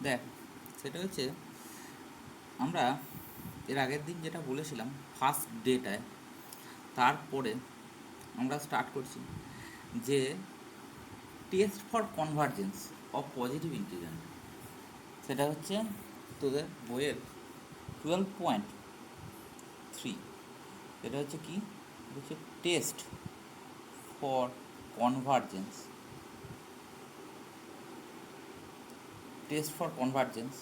দেখ, সেটা হচ্ছে আমরা এর আগের দিন যেটা বলেছিলাম ফার্স্ট ডেটায়, তারপরে আমরা স্টার্ট করছি যে test for convergence of positive integrand. সেটা হচ্ছে তোদের বইয়ের 12.3। এটা হচ্ছে কি, হচ্ছে test for convergence, test for convergence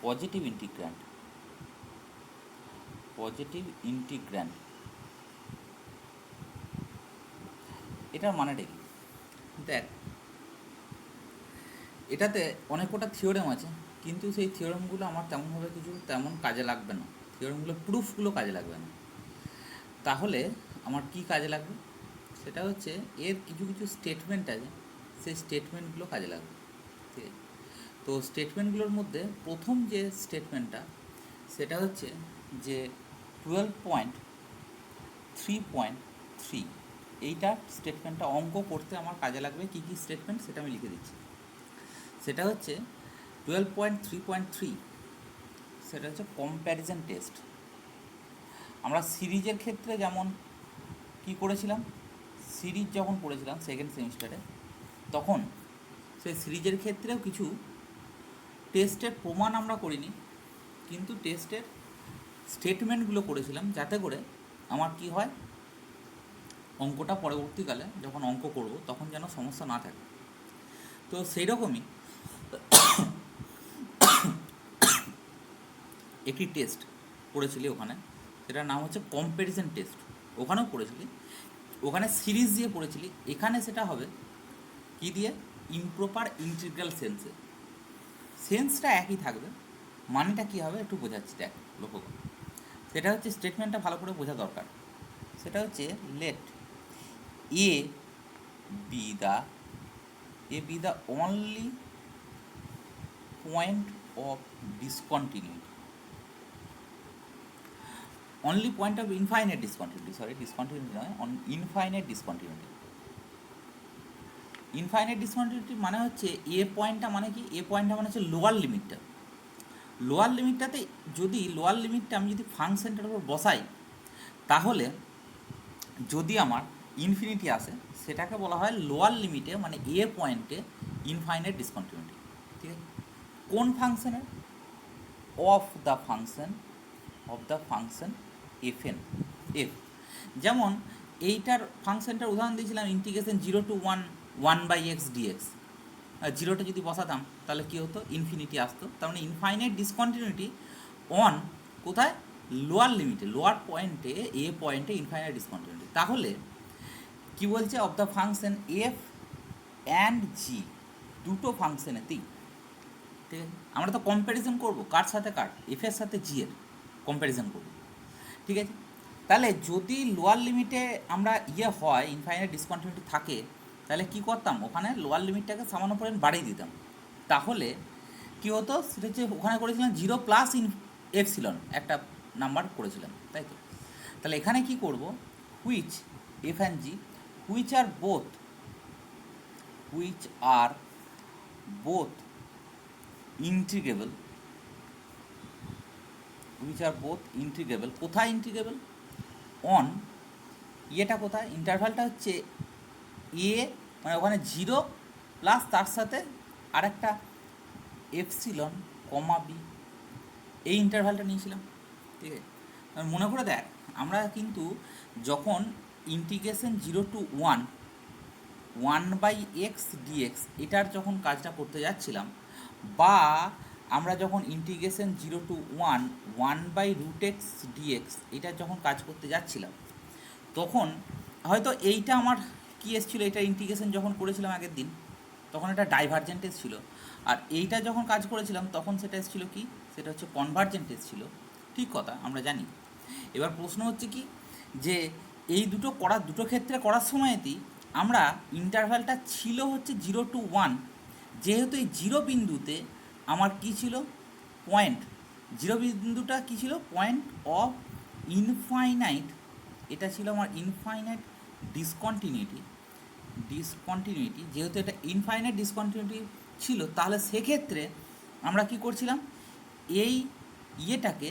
positive integrand, positive integrand. এটার মানেটা কি? দেখ, এটাতে অনেক কটা থিওরেম আছে, কিন্তু সেই থিওরেমগুলো আমার তেমনভাবে কিছু তেমন কাজে লাগবে না। থিওরেমগুলো প্রুফগুলো কাজে লাগবে না। তাহলে আমার কি কাজে লাগবে? সেটা হচ্ছে এর কিছু কিছু স্টেটমেন্ট আছে, সেই স্টেটমেন্টগুলো কাজে লাগবে। ঠিক আছে? তো স্টেটমেন্টগুলোর মধ্যে প্রথম যে স্টেটমেন্টটা, সেটা হচ্ছে যে 12.3.3, এইটা স্টেটমেন্টটা অঙ্ক করতে আমার কাজে লাগবে। কী কী স্টেটমেন্ট সেটা আমি লিখে দিচ্ছি। সেটা হচ্ছে 12.3.3, সেটা হচ্ছে কম্প্যারিজন টেস্ট। আমরা সিরিজের ক্ষেত্রে যেমন কি করেছিলাম, সিরিজ যখন পড়েছিলাম সেকেন্ড সেমিস্টারে, তখন সেই সিরিজের ক্ষেত্রেও কিছু টেস্টের প্রমাণ আমরা করিনি, কিন্তু টেস্টের স্টেটমেন্টগুলো করেছিলাম, যাতে করে আমার কি হয়, অঙ্কটা পরবর্তীকালে যখন অঙ্ক করব তখন যেন সমস্যা না থাকে। তো সেই রকমই একটি টেস্ট পড়েছিলি ওখানে, সেটার নাম হচ্ছে কম্প্যারিজন টেস্ট। ওখানেও পড়েছিলি, ওখানে সিরিজ দিয়ে পড়েছিলি। এখানে সেটা হবে কি দিয়ে, ইমপ্রপার ইন্টিগ্রাল সেন্সে। সেন্সটা একই থাকবে, মানেটা কী হবে একটু বোঝাচ্ছি, দেখ লক্ষ্য কর। সেটা হচ্ছে স্টেটমেন্টটা ভালো করে বোঝা দরকার। সেটা হচ্ছে let A B the only point of discontinuity, only point of infinite discontinuity, sorry discontinuity নয়, ইনফাইনাইট ডিসকন্টিনিউটি। ইনফাইনাইট ডিসকন্টিনিউটি মানে হচ্ছে এ পয়েন্টটা, মানে কি, এ পয়েন্টটা মানে হচ্ছে লোয়ার লিমিটটা। লোয়ার লিমিটটাতে যদি লোয়ার লিমিটটা আমি যদি ফাংশনটার উপর বসাই, তাহলে যদি আমার ইনফিনিটি আসে, সেটাকে বলা হয় লোয়ার লিমিটে, মানে এ পয়েন্টে ইনফাইনাইট ডিসকন্টিনিউটি। ঠিক আছে? কোন ফাংশনের? Of the function F N, F. যেমন এইটার ফাংশনটার উদাহরণ দিয়েছিলাম ইন্টিগ্রেশন 0 to 1 1/x dx। জিরোটা যদি বসাতাম তাহলে কী হতো, ইনফিনিটি আসতো। তার মানে ইনফাইনাইট ডিসকন্টিনিউটি অন কোথায়, লোয়ার লিমিটে, লোয়ার পয়েন্টে, এ পয়েন্টে ইনফাইনাইট ডিসকন্টিনিউটি। তাহলে কি বলছে, of the function F and G, দুটো ফাংশনেতেই। ঠিক আছে? আমরা তো কম্প্যারিজন করবো, কার সাথে কার, এফ এর সাথে জি এর কম্প্যারিজন করবো। ঠিক আছে? তাহলে যদি লোয়ার লিমিটে আমরা হয়, ইনফাইনাইট ডিসকন্টিনিউটি থাকে, তাহলে কি করতাম, ওখানে লোয়ার লিমিটটাকে সামান্য পরিমাণ বাড়িয়ে দিতাম। তাহলে কি হতো, সেটা হচ্ছে ওখানে করেছিলাম 0 + একটা নাম্বার করেছিলাম, তাই তো? তাহলে এখানে কি করব, which F and G, which are both integrable, কোথায় ইন্টিগ্রেবল, অন, ইয়েটা কোথায়, ইন্টারভ্যালটা হচ্ছে এ, মানে ওখানে 0 প্লাস তার সাথে আরেকটা এপসিলন কমা বি, এই ইন্টারভ্যালটা নিয়েছিলাম। ঠিক আছে? মনে করে দেখ, আমরা কিন্তু যখন ইন্টিগ্রেশন 0 to 1 1/x এটার যখন কাজটা করতে যাচ্ছিলাম, বা আমরা যখন ইন্টিগ্রেশন 0 to 1 1/√x এটার যখন কাজ করতে যাচ্ছিলাম, তখন হয়তো এইটা আমার কী এসেছিলো, এটা ইন্টিগ্রেশন যখন করেছিলাম আগের দিন, তখন এটা ডাইভারজেন্ট এসেছিলো। আর এইটা যখন কাজ করেছিলাম তখন সেটা এসেছিলো কি, সেটা হচ্ছে কনভার্জেন্ট এসেছিলো। ঠিক কথা, আমরা জানি। এবার প্রশ্ন হচ্ছে কি, যে এই দুটো ক্ষেত্রে করার সময়তেই আমরা ইন্টারভ্যালটা ছিল হচ্ছে 0 to 1, যেহেতু এই 0 বিন্দুতে আমার কি ছিল, পয়েন্ট, 0 বিন্দুটা কী ছিল, পয়েন্ট অফ ইনফাইনাইট, এটা ছিল আমার ইনফাইনাইট ডিসকন্টিনিউটি। যেহেতু এটা ইনফাইনাইট ডিসকন্টিনিউটি ছিল, তাহলে সেক্ষেত্রে আমরা কি করছিলাম, এই ইয়েটাকে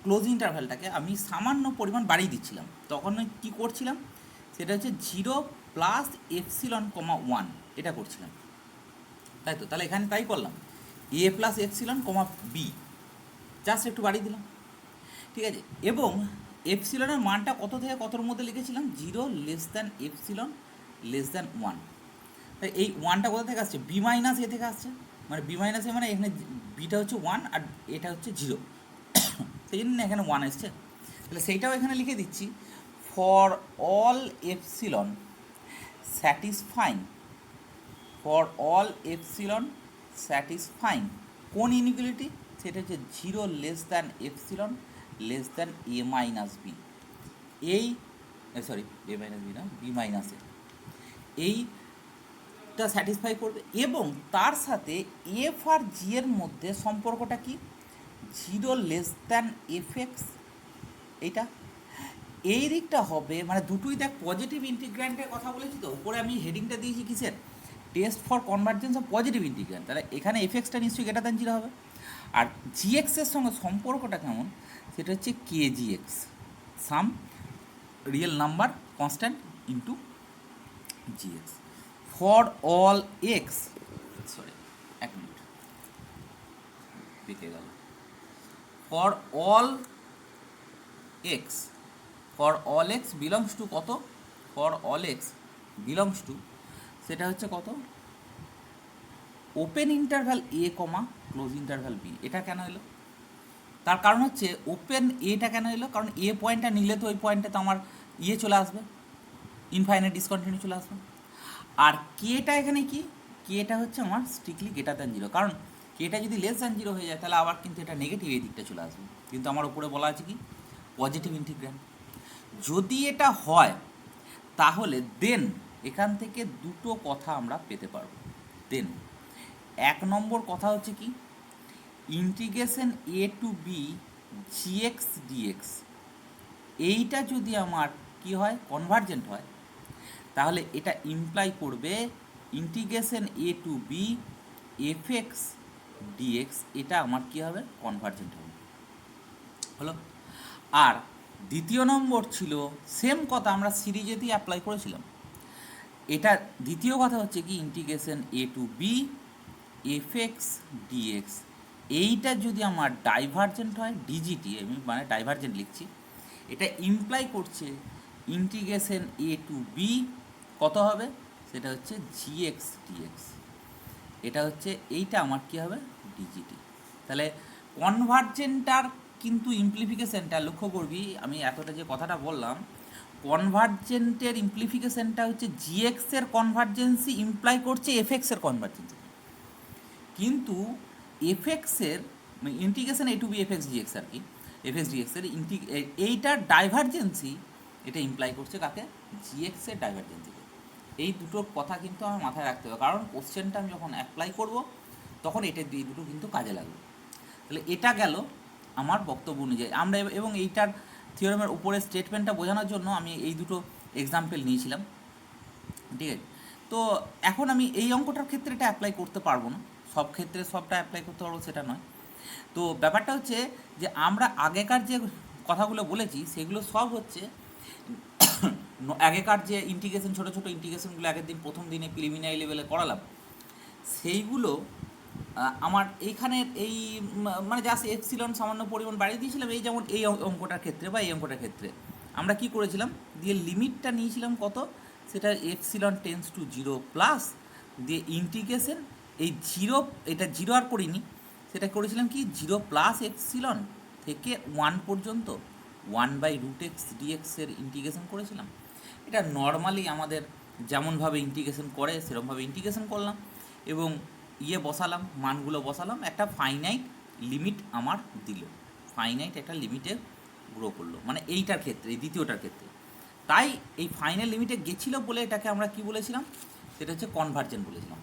ক্লোজ ইন্টারভ্যালটাকে আমি সামান্য পরিমাণ বাড়িয়ে দিচ্ছিলাম। তখন কি করছিলাম, সেটা হচ্ছে 0 প্লাস এপসিলন কমা 1 এটা করছিলাম, তাই তো? তাহলে এখানে তাই করলাম, এ প্লাস এপসিলন কমা বি, জাস্ট একটু বাড়িয়ে দিলাম, ঠিক আছে? এবং এপসিলনের মানটা কত থেকে কতর মধ্যে লিখেছিলাম, 0 less than epsilon less than 1। তাই এই 1টা কোথা থেকে আসছে, বি মাইনাস এ থেকে আসছে, মানে বি মাইনাস এ মানে এখানে বিটা হচ্ছে 1 আর এটা হচ্ছে 0, সেই জন্য এখানে 1 এসছে। তাহলে সেইটাও এখানে লিখে দিচ্ছি, for all epsilon satisfying, for all epsilon satisfying কোন ইনইকুয়ালিটি, সেটা হচ্ছে 0 less than epsilon less than a minus b, এই সরি এ মাইনাস বি না, বি মাইনাস এ, এইটা স্যাটিসফাই করবে। এবং তার সাথে এফ আর জি এর মধ্যে সম্পর্কটা কি, 0 লেস দ্যান এফ এক্স, এইটা এই দিকটা হবে, মানে দুটোই দেখ পজিটিভ ইন্টিগ্র্যান্টের কথা বলেছি তো, উপরে আমি হেডিংটা দিয়েছি কিসের, test for convergence of positive integrand, তাহলে এখানে এফ এক্সটা নিশ্চয়ই গ্রেটার দ্যান 0 হবে। আর জিএক্সের সঙ্গে সম্পর্কটা কেমন, সেটা হচ্ছে k g x, some real number constant into gx for all x, sorry এক মিনিট বেঁকে গেল, for all x, for all x belongs to কত, for all x belongs to, সেটা হচ্ছে কত, ওপেন ইন্টারভ্যাল এ কমা ক্লোজ ইন্টারভ্যাল বি। এটা কেন এলো, তার কারণ হচ্ছে ওপেন এটা কেন এলো, কারণ এ পয়েন্টটা নিলে তো ওই পয়েন্টে তো আমার ইয়ে চলে আসবে, ইনফাইনাইট ডিসকন্টিনিউ চলে আসবে। আর কেটা এখানে কি, কেটা হচ্ছে আমার স্ট্রিক্টলি গ্রেটার দ্যান 0, কারণ কেটা যদি লেস দ্যান 0 হয়ে যায় তাহলে আবার কিন্তু এটা নেগেটিভ এই দিকটা চলে আসবে, কিন্তু আমার উপরে বলা আছে কি পজিটিভ ইন্টিগ্র্যান্ড। যদি এটা হয় তাহলে দেন এখান থেকে দুটো কথা আমরা পেতে পারবো। দেন এক নম্বর কথা হচ্ছে কি, integration A to b gx dx, এইটা যদি আমার কি হয় কনভার্জেন্ট হয়, তাহলে এটা ইমপ্লাই করবে integration A to b f x dx, এটা আমার কী হবে কনভার্জেন্ট হবে, হলো। আর দ্বিতীয় নম্বর ছিল সেম কথা আমরা সিরিজেতেই অ্যাপ্লাই করেছিলাম, এটা দ্বিতীয় কথা হচ্ছে কি integration A to b f x dx, এইটা যদি আমার ডাইভারজেন্ট হয়, ডিজিটি আমি মানে ডাইভারজেন্ট লিখছি, এটা ইমপ্লাই করছে ইন্টিগ্রেশন এ টু বি কত হবে, সেটা হচ্ছে জিএক্স ডিএক্স, এটা হচ্ছে এইটা আমার কী হবে ডিজিটি। তাহলে কনভার্জেন্টার কিন্তু ইমপ্লিফিকেশনটা লক্ষ্য করবি, আমি এতটা যে কথাটা বললাম, কনভার্জেন্টের ইমপ্লিফিকেশনটা হচ্ছে জিএক্সের কনভার্জেন্সি ইমপ্লাই করছে এফএক্সের কনভার্জেন্সি, কিন্তু এফএক্সের integration A to B FX dx আর কি, এফএক্স ডিএক্সের এইটার ডাইভারজেন্সি এটা ইমপ্লাই করছে কাকে, জিএক্সের ডাইভারজেন্সিকে। এই দুটোর কথা কিন্তু আমার মাথায় রাখতে হবে, কারণ কোশ্চেনটা আমি যখন অ্যাপ্লাই করব তখন এটা এই দুটো কিন্তু কাজে লাগবে। তাহলে এটা গেল আমার বক্তব্য অনুযায়ী আমরা, এবং এইটার থিওরেমের উপরে স্টেটমেন্টটা বোঝানোর জন্য আমি এই দুটো এক্সাম্পল নিয়েছিলাম, ঠিক আছে? তো এখন আমি এই অঙ্কটার ক্ষেত্রে এটা অ্যাপ্লাই করতে পারবো না, সব ক্ষেত্রে সবটা অ্যাপ্লাই করতে পারবো সেটা নয়। তো ব্যাপারটা হচ্ছে যে আমরা আগেকার যে কথাগুলো বলেছি সেগুলো সব হচ্ছে আগেকার যে ইন্টিগ্রেশন ছোটো ছোটো ইন্টিগ্রেশনগুলো আগের দিন প্রথম দিনে প্রিলিমিনারি লেভেলে করালাম, সেইগুলো আমার এইখানের এই মানে জাস্ট এপসিলন সামান্য পরিমাণ বাড়িয়ে দিয়েছিলাম, এই যেমন এই অঙ্কটার ক্ষেত্রে বা এই অঙ্কটার ক্ষেত্রে আমরা কি করেছিলাম, দিয়ে লিমিটটা নিয়েছিলাম কত, সেটা এপসিলন টেন্স টু 0 প্লাস দিয়ে ইন্টিগ্রেশন এই 0, এটা 0 আর করিনি, সেটা করেছিলাম কি 0 প্লাস এপসিলন থেকে 1 পর্যন্ত 1/√x dx এর ইন্টিগ্রেশন করেছিলাম। এটা নর্মালি আমাদের যেমনভাবে ইন্টিগ্রেশন করে সেরকমভাবে ইন্টিগ্রেশন করলাম এবং ইয়ে বসালাম, মানগুলো বসালাম, একটা ফাইনাইট লিমিট আমার দিল, ফাইনাইট একটা লিমিটে গ্রো করলো, মানে এইটার ক্ষেত্রে এই দ্বিতীয়টার ক্ষেত্রে। তাই এই ফাইনাল লিমিটে গেছিলো বলে এটাকে আমরা কি বলেছিলাম, সেটা হচ্ছে কনভার্জেন্ট বলেছিলাম,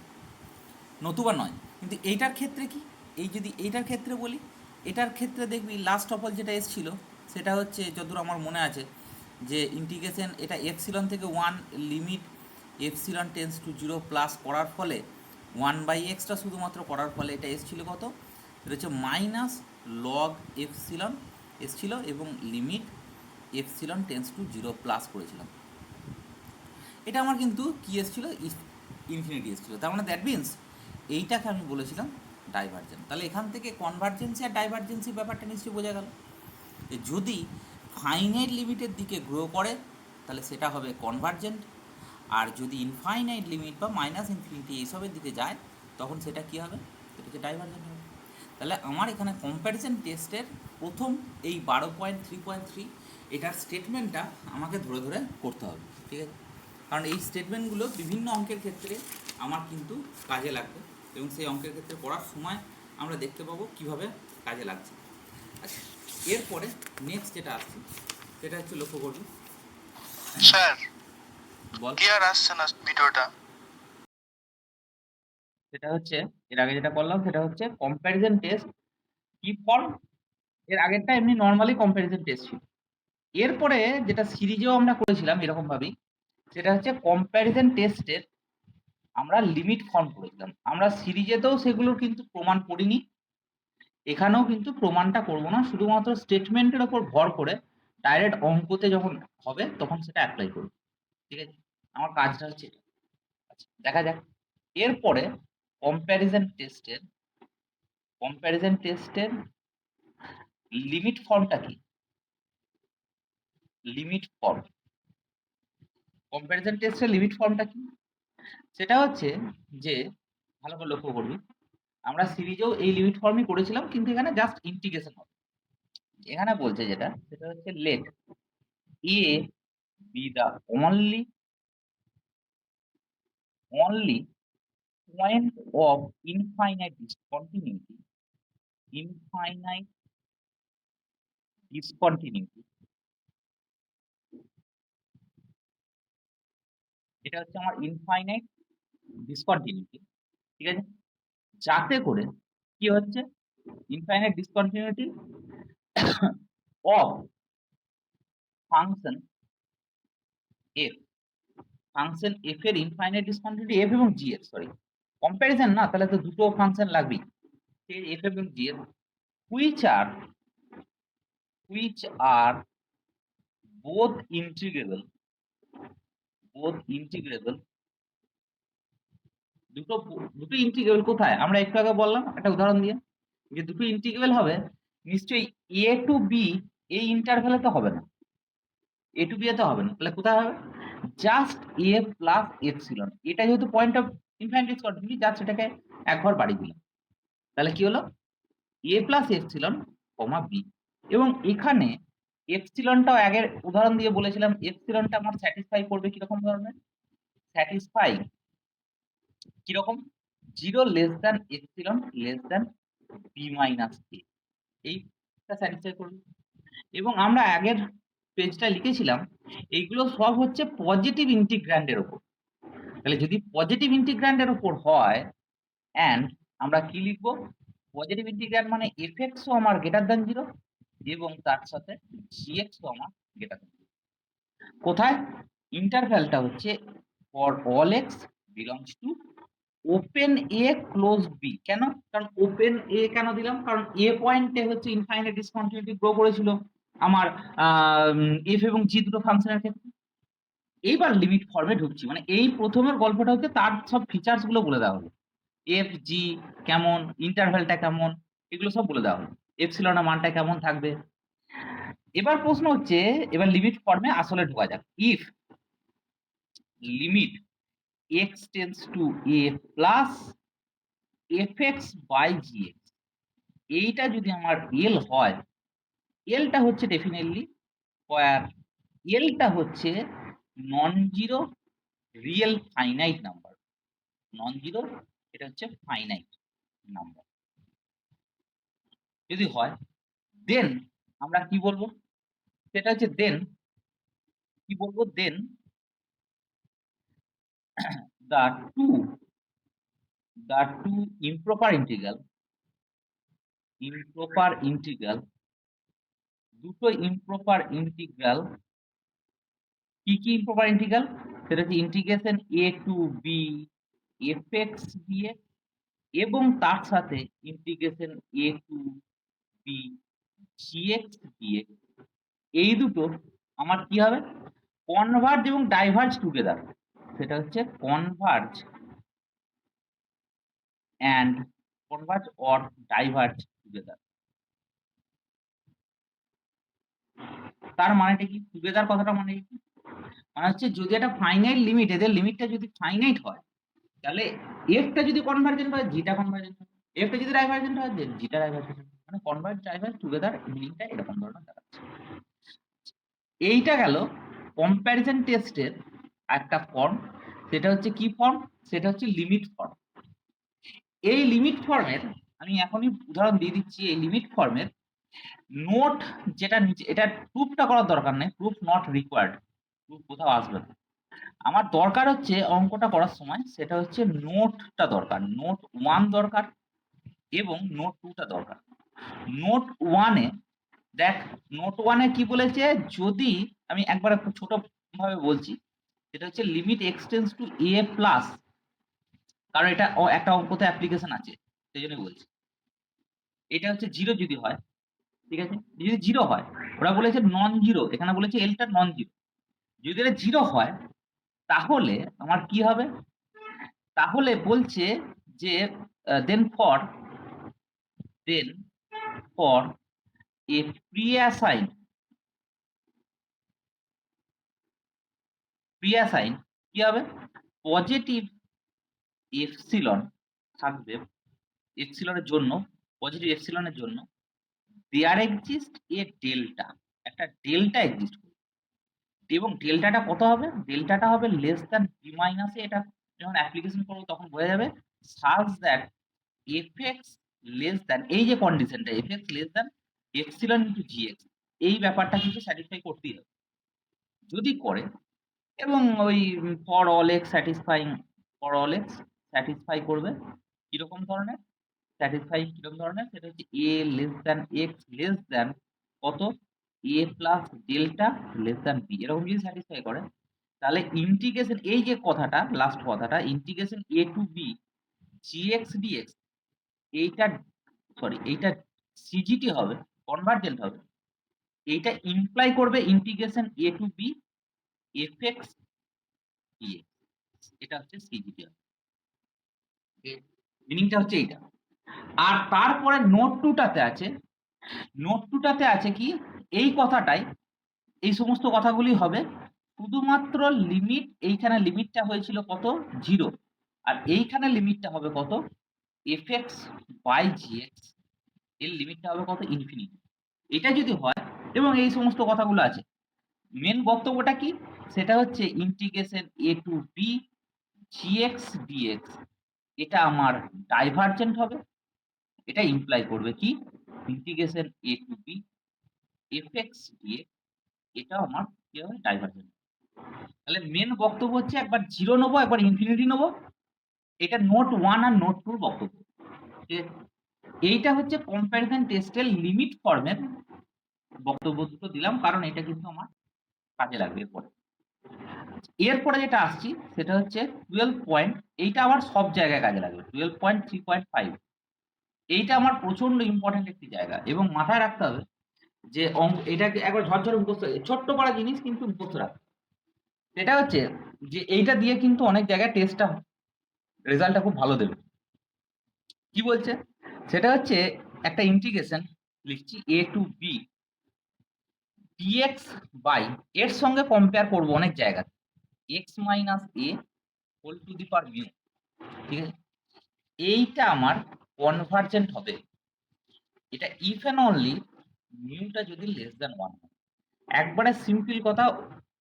নতুবা নয়। কিন্তু এইটার ক্ষেত্রে কি, এই যদি এইটার ক্ষেত্রে বলি, এটার ক্ষেত্রে দেখবি লাস্ট অফ অল যেটা এসেছিল সেটা হচ্ছে যতদূর আমার মনে আছে যে ইন্টিগ্রেশন এটা এপসিলন থেকে 1 limit epsilon tense to 0 plus করার ফলে 1/xটা শুধুমাত্র করার ফলে এটা এসেছিল কত, এটা হচ্ছে মাইনাস লগ এপসিলন এসছিল এবং limit epsilon tense to 0 plus করেছিলাম। এটা আমার কিন্তু কী এসেছিলো, ইনফিনিটি এসেছিলো। তার মানে দ্যাট মিনস এইটাকে আমি বলেছিলাম ডাইভারজেন্ট। তাহলে এখান থেকে কনভার্জেন্সি আর ডাইভারজেন্সির ব্যাপারটা নিশ্চয়ই বোঝা গেল। যদি ফাইনাইট লিমিটের দিকে গ্রো করে তাহলে সেটা হবে কনভার্জেন্ট, আর যদি ইনফাইনাইট লিমিট বা মাইনাস ইনফিনিটি এইসবের দিকে যায় তখন সেটা কী হবে, সেটা হচ্ছে ডাইভারজেন্ট হবে। তাহলে আমার এখানে কম্প্যারিজন টেস্টের প্রথম এই 12.3.3 এটার স্টেটমেন্টটা আমাকে ধরে ধরে করতে হবে, ঠিক আছে? কারণ এই স্টেটমেন্টগুলো বিভিন্ন অঙ্কের ক্ষেত্রে আমার কিন্তু কাজে লাগবে, এবং সেই অঙ্কের ক্ষেত্রে পড়ার সময় আমরা দেখতে পাবো কিভাবে কাজে লাগছে। আচ্ছা, এরপরে নেক্সট যেটা আসছে সেটা হচ্ছে, লক্ষ্য করবি স্যার বল। ক্লিয়ার আসছে না ভিডিওটা। সেটা হচ্ছে এর আগে যেটা করলাম সেটা হচ্ছে কম্প্যারিজন টেস্ট কি ফর্ম। এর আগেরটা এমনি নর্মালি কম্প্যারিজন টেস্ট ছিল। এরপরে যেটা সিরিজেও আমরা করেছিলাম এরকম ভাবেই, সেটা হচ্ছে কম্প্যারিজন টেস্টের আমরা লিমিট ফর্ম করেছিলাম। আমরা সিরিজেতেও সেগুলোর কিন্তু প্রমাণ করিনি, এখানেও কিন্তু প্রমাণটা করব না, শুধুমাত্র স্টেটমেন্টের ওপর ভর করে ডাইরেক্ট অঙ্কতে যখন হবে তখন সেটা অ্যাপ্লাই করব, ঠিক আছে? আমার কাজটা হচ্ছে এটা। আচ্ছা, দেখা যাক এরপরে কম্প্যারিজন টেস্টের লিমিট ফর্মটা কি। লিমিট ফর্ম, কম্প্যারিজন টেস্টের লিমিট ফর্মটা কি, সেটা হচ্ছে যে, ভালো করে লক্ষ্য করবি, আমরা সিরিজেও এই লিমিট ফর্মই করেছিলাম, কিন্তু এখানে জাস্ট ইন্টিগ্রেশন হবে। এখানে বলছে যেটা সেটা হচ্ছে let A B the only point of infinite discontinuity, এটা হচ্ছে আমার ইনফাইনাইট ডিসকন্টিনিউটি, ঠিক আছে? যাতে করে কি হচ্ছে, infinite discontinuity of function F, function F এর ইনফাইনাইট ডিসকন্টিনিউটি এফ এবং জি এর, সরি কম্প্যারিজন না, তাহলে তো দুটো ফাংশন লাগবেই, এফ এবং জি এর, which are both integrable দুটো দুটো ইন্টিগ্রেবল কোথায়, আমরা একটু আগে বললাম একটা উদাহরণ দিয়ে যে দুটো ইন্টিগ্রেবল হবে নিশ্চয়ই এ টু বি এই ইন্টারভ্যালে তো হবে না, এ টু বি এ তো হবে না, তাহলে কোথায় হবে, জাস্ট এ প্লাস এপসিলন। এটা যেহেতু point of infinite discontinuity, just এটাকে একবার বাড়িয়ে দিলাম, তাহলে কি হলো, এ প্লাস এপসিলন কমা বি। এবং এখানে এপসিলনটাও আগের উদাহরণ দিয়ে বলেছিলাম, এপসিলনটা আমার স্যাটিসফাই করবে কিরকম ধরনের, স্যাটিসফাই কিরকম, 0 less than epsilon less than b minus a, এইটা স্যাটিসফাই করবে। এবং আমরা আগের পেজটা লিখেছিলাম এইগুলো সব হচ্ছে পজিটিভ ইন্টিগ্র্যান্ডের উপর। তাহলে যদি পজিটিভ ইন্টিগ্র্যান্ডের উপর হয়, অ্যান্ড আমরা কি লিখবো, পজিটিভ ইন্টিগ্র্যান্ড মানে এফ(x) ও আমার গ্রেটার দ্যান 0 এবং তার সাথে gx ও আমার গ্রেটার দ্যান 0। কোথায়, ইন্টারভ্যালটা হচ্ছে for all x belongs to open A close B. কেন, কারণ ওপেন এ কেন দিলাম, কারণ এ পয়েন্টে হচ্ছে ইনফাইনাইট ডিসকন্টিনিউটি গ্রো করেছিল আমার এফ এবং জি দুটো ফাংশনের ক্ষেত্রে। এইবার লিমিট ফর্মে ঢুকছি, মানে এই প্রথমের গল্পটা হচ্ছে তার সব ফিচার্স গুলো বলে দেওয়া হলো, এফ জি কেমন, ইন্টারভ্যালটা কেমন, এগুলো সব বলে দেওয়া হলো, এপসিলনের মানটা কেমন থাকবে। এবার প্রশ্ন হচ্ছে, এবার লিমিট ফর্মে আসলে ঢোকা যাক। If limit x tends to a plus fx by gx, এইটা যদি আমার এল হয়, এলটা হচ্ছে ডেফিনেটলি স্কয়ার, এলটা হচ্ছে non zero real finite number, non zero এটা হচ্ছে ফাইনাইট নাম্বার যদি হয়, দেন আমরা কি বলবো, সেটা হচ্ছে দেন কি বলবো, then the two improper integral দুটো ইমপ্রপার ইন্টিগ্রাল, কি কি ইমপ্রপার ইন্টিগ্রাল, সেটা হচ্ছে integration a to b, f x dx এবং তার সাথে integration A to b gx dx, এই দুটো আমার কি হবে, কনভার্জ এবং ডাইভার্জ টুগেদার। সেটা হচ্ছে converge and converge or diverge together. তার মানেটা কি, টুগেদার কথাটা মানে কি, মানে হচ্ছে যদি একটা ফাইনাইট লিমিট, এদের লিমিটটা যদি ফাইনাইট হয়, তাহলে এফটা যদি কনভার্জেন্ট হয় জিটা কনভার্জেন্ট হয়, এফটা যদি ডাইভার্জেন্ট হয় জিটা ডাইভার্জেন্ট হয়, মানে কনভার্জ ডাইভার্জ টুগেদার মিনিংটা এরকম ধরনের দাঁড়াচ্ছে। এইটা গেল কম্প্যারিজন টেস্টের একটা ফর্ম। সেটা হচ্ছে কি ফর্ম, সেটা হচ্ছে লিমিট ফর্ম। এই লিমিট ফর্মের আমি এখনই উদাহরণ দিয়ে দিচ্ছি। এই লিমিট ফর্মের নোট যেটা নিচে, এটা প্রুফটা করার দরকার নেই, প্রুফ নট রিকোয়ার্ড, প্রুফ কোথাও আসবে না। আমার দরকার হচ্ছে অঙ্কটা করার সময় সেটা হচ্ছে নোটটা দরকার, নোট 1 দরকার এবং নোট 2টা দরকার। নোট 1-এ দেখ, নোট 1-এ কি বলেছে, যদি আমি একবার একটু ছোট ভাবে বলছি, সেটা হচ্ছে লিমিট এক্সটেন্স টু এ প্লাস, কারণ এটা একটা অঙ্কতে অ্যাপ্লিকেশন আছে সেই জন্য বলছি। এটা হচ্ছে 0 যদি হয়, ঠিক আছে, যদি 0 হয়, ওরা বলেছে নন জিরো, এখানে বলেছে এলটা নন জিরো, যদি এটা 0 হয় তাহলে আমার কি হবে, তাহলে বলছে যে দেন ফর এ প্রি-অ্যাসাইন কি হবে, পজিটিভ এপসিলন থাকবে, এপসিলনের জন্য, পজিটিভ এপসিলনের জন্য দেয়ার এক্সিস্ট এ ডেল্টা, একটা ডেল্টা এক্সিস্ট করবে, এবং ডেল্টাটা কত হবে, ডেল্টাটা হবে লেস দ্যান বি মাইনাস, এটা যখন অ্যাপ্লিকেশন করবো তখন বোঝা যাবে, such that F x less than, এই যে কন্ডিশনটা F x less than epsilon into GX, এই ব্যাপারটা কিন্তু স্যাটিসফাই করতেই হবে। যদি করে, এবং ওই for all x satisfying, for all x satisfy করবে কিরকম ধরনের, স্যাটিসফাই কিরকম ধরনের, সেটা হচ্ছে a less than x less than কত, a plus delta less than b, এরকম যদি স্যাটিসফাই করে, তাহলে ইন্টিগ্রেশন, এই যে কথাটা লাস্ট কথাটা, integration A to b gx dx, এইটা সরি এইটা সিজিটি হবে, কনভার্জেন্ট হবে, এইটা ইমপ্লাই করবে integration A to b f x dx, এটা হচ্ছে সিজিটি হবে, মিনিংটা হচ্ছে এইটা। আর তারপরে নোট 2টাতে আছে, নোট 2টাতে আছে কি, এই কথাটাই, এই সমস্ত কথাগুলি হবে শুধুমাত্র লিমিট, এইখানে লিমিটটা হয়েছিল কত 0, আর এইখানে লিমিটটা হবে কত এফ এক্স বাই জিএক্স, এর লিমিটটা হবে কত ইনফিনিটি। এটা যদি হয়, এবং এই সমস্ত কথাগুলো আছে, মেন বক্তব্যটা কি, সেটা হচ্ছে integration A to b gx dx, এটা আমার ডাইভারজেন্ট হবে, এটা ইমপ্লাই করবে কি integration A to b f x dx, এটা আমার কি হবে ডাইভারজেন্ট। তাহলে মেন বক্তব্য হচ্ছে একবার 0 নেবো, একবার ইনফিনিটি নেবো, এটা নোট 1 আর নোট 2 বক্তব্য। এইটা হচ্ছে কম্প্যারিজন টেস্টের লিমিট ফর্মের বক্তব্য দুটো দিলাম, কারণ এটা কিন্তু আমার কাজে লাগবে এরপরে। এরপরে যেটা আসছি সেটা হচ্ছে 12 পয়েন্ট, এইটা আবার সব জায়গায় কাজে লাগবে, 12.3.5, এইটা আমার প্রচন্ড ইম্পর্টেন্ট একটি জায়গা, এবং মাথায় রাখতে হবে যে এটাকে একবার ঝরঝরে মুখস্থ, ছোট্ট পারা জিনিস কিন্তু মুখস্থ রাখতে, সেটা হচ্ছে যে এইটা দিয়ে কিন্তু অনেক জায়গায় টেস্টটা রেজাল্টটা খুব ভালো দেবে। কি বলছে, সেটা হচ্ছে একটা ইন্টিগ্রেশন লিখছি A to B dx by, এর সঙ্গে কম্পেয়ার করব অনেক জায়গা, X minus A whole to the power mu, ঠিক আছে, এইটা আমার কনভার্জেন্ট হবে, এটা ইফ এন্ড অনলি মিউটা যদি লেস দ্যান 1 হয়। একবারে সিম্পল কথা,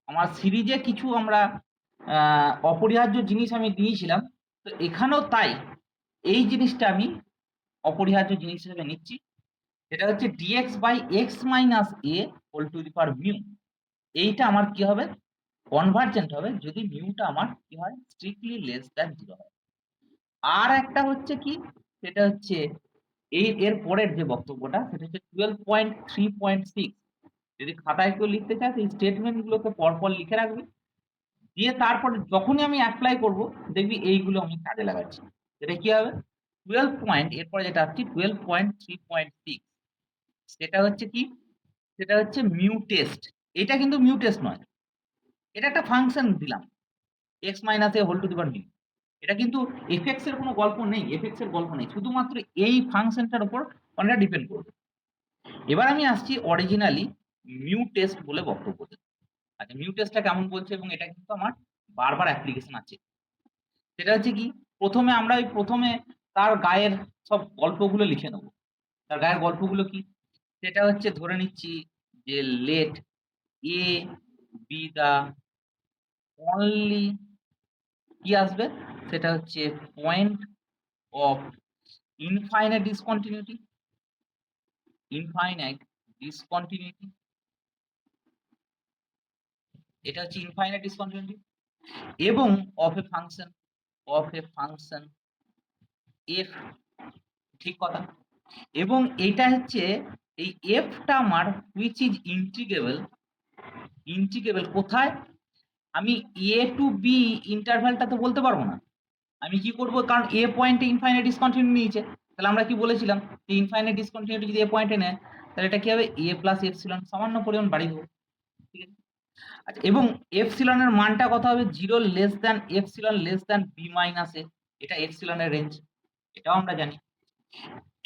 আমার সিরিজে কিছু আমরা অপরিহার্য জিনিস আমি দিয়েছিলাম, তো এখানেও তাই এই জিনিসটা আমি অপরিহার্য জিনিস হিসেবে নিচ্ছি, এটা হচ্ছে dx by x minus A whole to the power mu, এইটা আমার কি হবে কনভার্জেন্ট হবে যদি মিউটা আমার কি হয় স্ট্রিক্টলি লেস দ্যান 0 হয়। আর একটা হচ্ছে কি, সেটা হচ্ছে এর পরের যে বক্তব্যটা, সেটা হচ্ছে 12.3.6, যদি খাতায় কেউ লিখতে চায় সেই স্টেটমেন্ট গুলোকে পরপর লিখে রাখবে, দিয়ে তারপরে যখনই আমি অ্যাপ্লাই করব দেখবি এইগুলো আমি কাজে লাগাচ্ছি। এটা কি হবে? 12 পয়েন্ট এরপরে যেটা আসছে 12.3.6 সেটা হচ্ছে কি? সেটা হচ্ছে মিউ টেস্ট। এটা কিন্তু মিউ টেস্ট নয়। এটা একটা ফাংশন দিলাম x minus a whole to the power mu. এটা কিন্তু এফএক্স এর কোনো গল্প নেই, এফএক্স এর গল্প নেই। শুধুমাত্র এই ফাংশনটার উপর অনেকটা ডিপেন্ড করবে। এবার আমি আসছি অরিজিনালি মিউ টেস্ট বলে বক্তব্য দিতে। আচ্ছা মিউ টেস্টটা কেমন বলছে এবং এটা কিন্তু আমার বারবার অ্যাপ্লিকেশন আছে। সেটা হচ্ছে কি? প্রথমে তার গায়ের সব গল্পগুলো লিখে নেব। তার গায়ের গল্পগুলো কি? সেটা হচ্ছে ধরে নিচ্ছি যে let A B the only কি আসবে? সেটা হচ্ছে point of infinite discontinuity, infinite discontinuity. এটা হচ্ছে ইনফাইনাইট ডিসকন্টিনিউটি এবং অফ এ ফাংশন এফ, ঠিক কথা। এবং এটা হচ্ছে এই এফটা আমার হুইচ ইজ ইন্টিগ্রেবল কোথায়? আমি এ টু বি ইন্টারভ্যালটা তো বলতে পারবো না। আমি কি করব? কারণ এ পয়েন্টে ইনফাইনাইট ডিসকন্টিনিউটি নিয়েছে, তাহলে আমরা কি বলেছিলাম যে ইনফাইনাইট ডিসকন্টিনিউটি যদি এ পয়েন্টে নেয় তাহলে এটা কি হবে? এ প্লাস এপসিলন সামান্য পরিমাণ বাড়িয়ে দেবো, ঠিক আছে? আচ্ছা এবং এপসিলনের মানটা কত হবে? 0 less than epsilon less than b minus a. এটা এপসিলনের রেঞ্জ, এটাও আমরা জানি।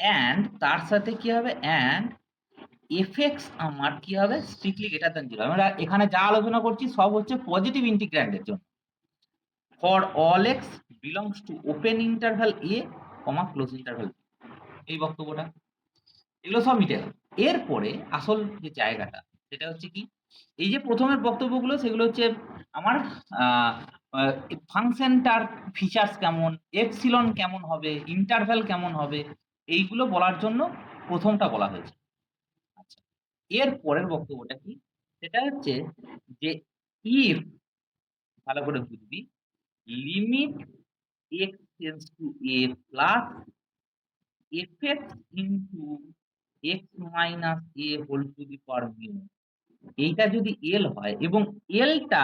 অ্যান্ড তার সাথে কি হবে? অ্যান্ড এফএক্স আমার কি হবে? Strictly greater than 0। আমরা এখানে যা আলোচনা করছি সব হচ্ছে পজিটিভ ইন্টিগ্র্যান্ডের জন্য। For all x belongs to open interval A comma close interval B. এই বক্তব্যটা, এগুলো সব মিটে গেল। এরপরে আসল যে জায়গাটা সেটা হচ্ছে কি? এই যে প্রথমের বক্তব্যগুলো সেগুলো হচ্ছে আমার ফাংশনটার ফিচার্স কেমন, এপসিলন কেমন হবে, ইন্টারভ্যাল কেমন হবে, এইগুলো বলার জন্য প্রথমটা বলা হয়েছে। আচ্ছা এর পরের বক্তব্যটা কি? সেটা হচ্ছে যে ইফ, ভালো করে বুঝবি, limit x tends to a plus fx into x minus A whole to the power mu, এইটা যদি এল হয় এবং এলটা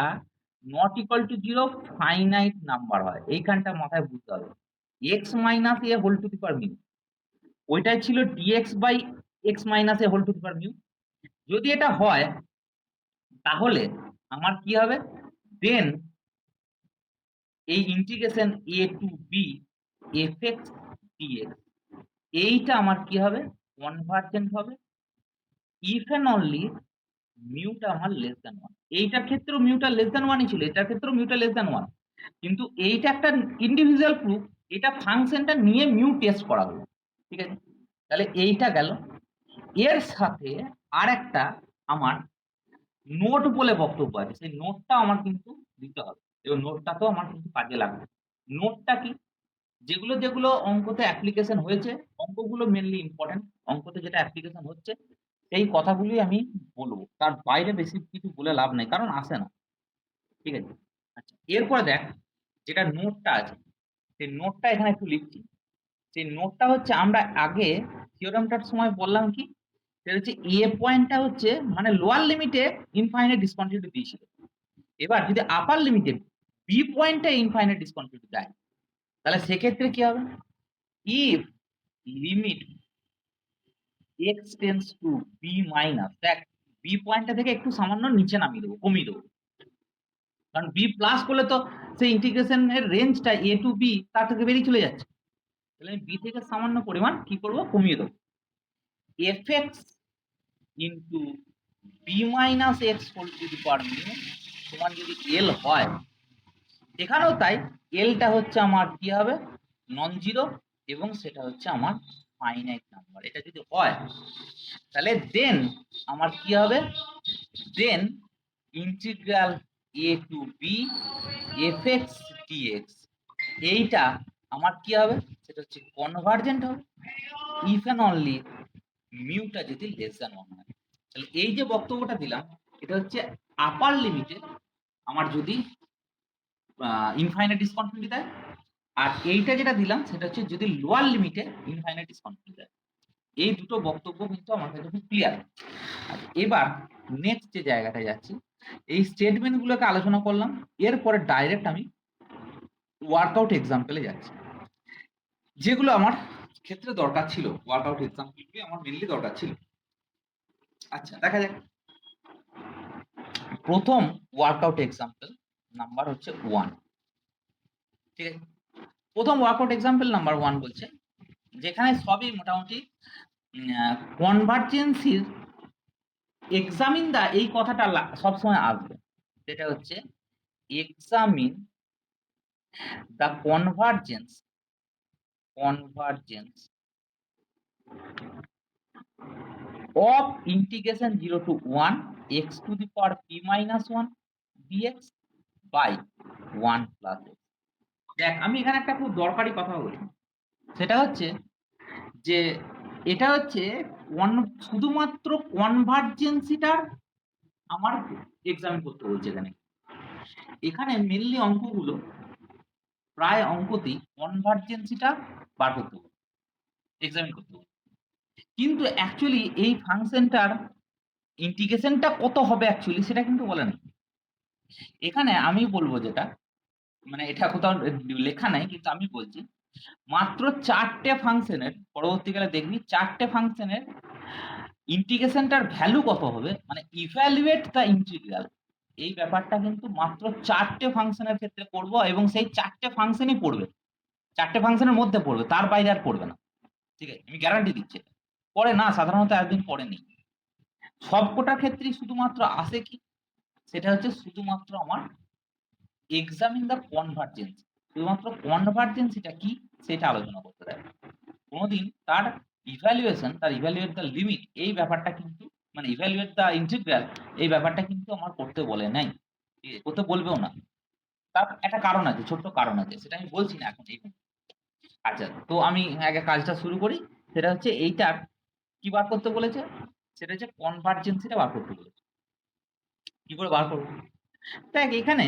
not equal to 0 finite number হয়, এইখানটা মাথায় বুঝতে হবে। X minus A whole to the power mu ওইটাই ছিল dx by x minus A whole to the power mu. যদি এটা হয় তাহলে আমার কি হবে? দেন এই integration A to b f x dx এইটা আমার কি হবে? কনভার্জেন্ট হবে ইফ এন্ড অনলি মিউটা আমার লেস দ্যান 1। এইটার ক্ষেত্রেও মিউটা লেস দ্যান 1ই ছিল, এটার ক্ষেত্রেও মিউটা লেস দ্যান 1। কিন্তু এইটা একটা ইন্ডিভিজুয়াল প্রুফ, এটা ফাংশনটা নিয়ে মিউ টেস্ট করা হলো, ঠিক আছে? তাহলে এইটা গেল। এর সাথে আরেকটা আমার নোট বলে বক্তব্য আছে, সেই নোটটা আমার কিন্তু দিতে হবে এবং নোটটা তো আমার কিন্তু কাজে লাগবে। নোটটা কি? যেগুলো যেগুলো অঙ্কতে অ্যাপ্লিকেশন হয়েছে, অঙ্কগুলো মেনলি ইম্পর্টেন্ট, অঙ্কতে যেটা অ্যাপ্লিকেশন হচ্ছে সেই কথাগুলি আমি বলবো, তার বাইরে বেশি কিছু বলে লাভ নেই কারণ আসে না, ঠিক আছে? আচ্ছা এরপরে দেখ যেটা নোটটা আছে সেই নোটটা এখানে একটু লিখছি। সেই নোটটা হচ্ছে আমরা আগে থিওরেমটার সময় বললাম কি? সেটা হচ্ছে এ পয়েন্টটা হচ্ছে মানে লোয়ার লিমিটে ইনফাইনাইট ডিসকন্টিনিউটি দিয়েছিল। এবার যদি আপার লিমিটে বি পয়েন্টে ইনফাইনাইট ডিসকন্টিনিউটি দেয় তাহলে সেক্ষেত্রে কি হবে? If limit x tends to B minus, দেখ বি পয়েন্টটা থেকে একটু সামান্য নিচে নামিয়ে দেবো, কমিয়ে দেবো, কারণ বি প্লাস করলে তো সেই ইন্টিগ্রেশনের রেঞ্জটা এ টু বি তার থেকে বেরিয়ে চলে যাচ্ছে। তাহলে আমি বি থেকে সামান্য পরিমাণ কি করব? কমিয়ে দেবো। F x into B minus x whole to the power mu সমান যদি এল হয়, এখানেও তাই, এলটা হচ্ছে আমার কি হবে? নন জিরো এবং সেটা হচ্ছে আমার ফাইনাইট নাম্বার। এটা যদি হয় তাহলে দেন আমার কি হবে? Then integral a to b f x dx এইটা আমার কি হবে? সেটা হচ্ছে কনভার্জেন্ট হবে ইফ এন্ড অনলি মিউটা যদি লেস দ্যান 1 হয়। তাহলে এই যে বক্তব্যটা দিলাম এটা হচ্ছে আপার লিমিটে আমার যদি ইনফাইনাইট ডিসকন্টিনিউটি দেয়, আর এইটা যেটা দিলাম সেটা হচ্ছে যদি লোয়ার লিমিটে ইনফাইনাইট ডিসকন্টিনিউটি দেয়। এই দুটো বক্তব্য কিন্তু আমার কাছে খুব ক্লিয়ার। এবার নেক্সট যে জায়গাটা যাচ্ছি এই স্টেটমেন্টগুলোকে আলোচনা করলাম, এরপরে ডাইরেক্ট আমি ওয়ার্কআউট এক্সাম্পলে যাচ্ছি, যেগুলো আমার ক্ষেত্রে দরকার ছিল। ওয়ার্কআউট এক্সাম্পলগুলি আমার মেনলি দরকার ছিল। আচ্ছা, দেখা যাক। প্রথম ওয়ার্কআউট এক্সাম্পল নাম্বার হচ্ছে 1। ঠিক আছে, প্রথম ওয়ার্কআউট এক্সাম্পল নাম্বার 1 বলছে, যেখানে সবই মোটামুটি কনভার্জেন্সির এক্সামিন দা এই কথাটা সবসময় আসবে। সেটা হচ্ছে examine the convergence of integration 0 to 1 x to the power p minus 1 dx by 1 plus x। দেখ, আমি এখানে একটা খুব দরকারি কথা বলি, সেটা হচ্ছে যে এটা হচ্ছে শুধুমাত্র কনভার্জেন্সিটা আমার এক্সামিন করতে বলছে। এখানে মেনলি অঙ্কগুলো প্রায় অঙ্কতেই কনভার্জেন্সিটা বার করতে হবে, এক্সামিন করতে হবে। কিন্তু অ্যাকচুয়ালি এই ফাংশনটার ইন্টিগ্রেশনটা কত হবে অ্যাকচুয়ালি সেটা কিন্তু বলে না। এখানে আমি বলবো যেটা, মানে এটা কোথাও লেখা নাই, কিন্তু আমি বলছি মাত্র 4টে ফাংশনের, পরবর্তীকালে দেখবি 4টে ফাংশনের ইন্টিগ্রেশনটার ভ্যালু কত হবে, মানে ইভ্যালুয়েট দ্য ইন্টিগ্রাল, এই ব্যাপারটা কিন্তু মাত্র 4টে ফাংশনের ক্ষেত্রে করব, এবং সেই 4টে ফাংশনই পড়বে, 4টে ফাংশনের মধ্যে পড়বে, তার বাইরে আর পড়বে না। ঠিক আছে, আমি গ্যারান্টি দিচ্ছি। পড়ে না, সাধারণত একদিন পড়েনি। সবকটার ক্ষেত্রেই শুধুমাত্র আসে কি, সেটা হচ্ছে শুধুমাত্র আমার এক্সামিন দ্য কনভার্জেন্স, শুধুমাত্র কনভার্জেন্সিটা কি সেটা আলোচনা করতে দেয়। কোনোদিন তার ইভ্যালুয়েশন, তার ইভ্যালুয়েট দ্য লিমিট, এই ব্যাপারটা কিন্তু, মানে ইভ্যালুয়েট দ্য ইন্টিগ্রাল, এই ব্যাপারটা কিন্তু আমার করতে বলে নাই, করতে বলবেও না। তার একটা কারণ আছে, ছোট্ট কারণ আছে, সেটা আমি বলছি না এখন। আচ্ছা, তো আমি আগে কাজটা শুরু করি। সেটা হচ্ছে এইটার কি বার করতে বলেছে, সেটা হচ্ছে কনভার্জেন্সিটা বার করতে বলেছে। কি করে বার করবো? দেখ, এখানে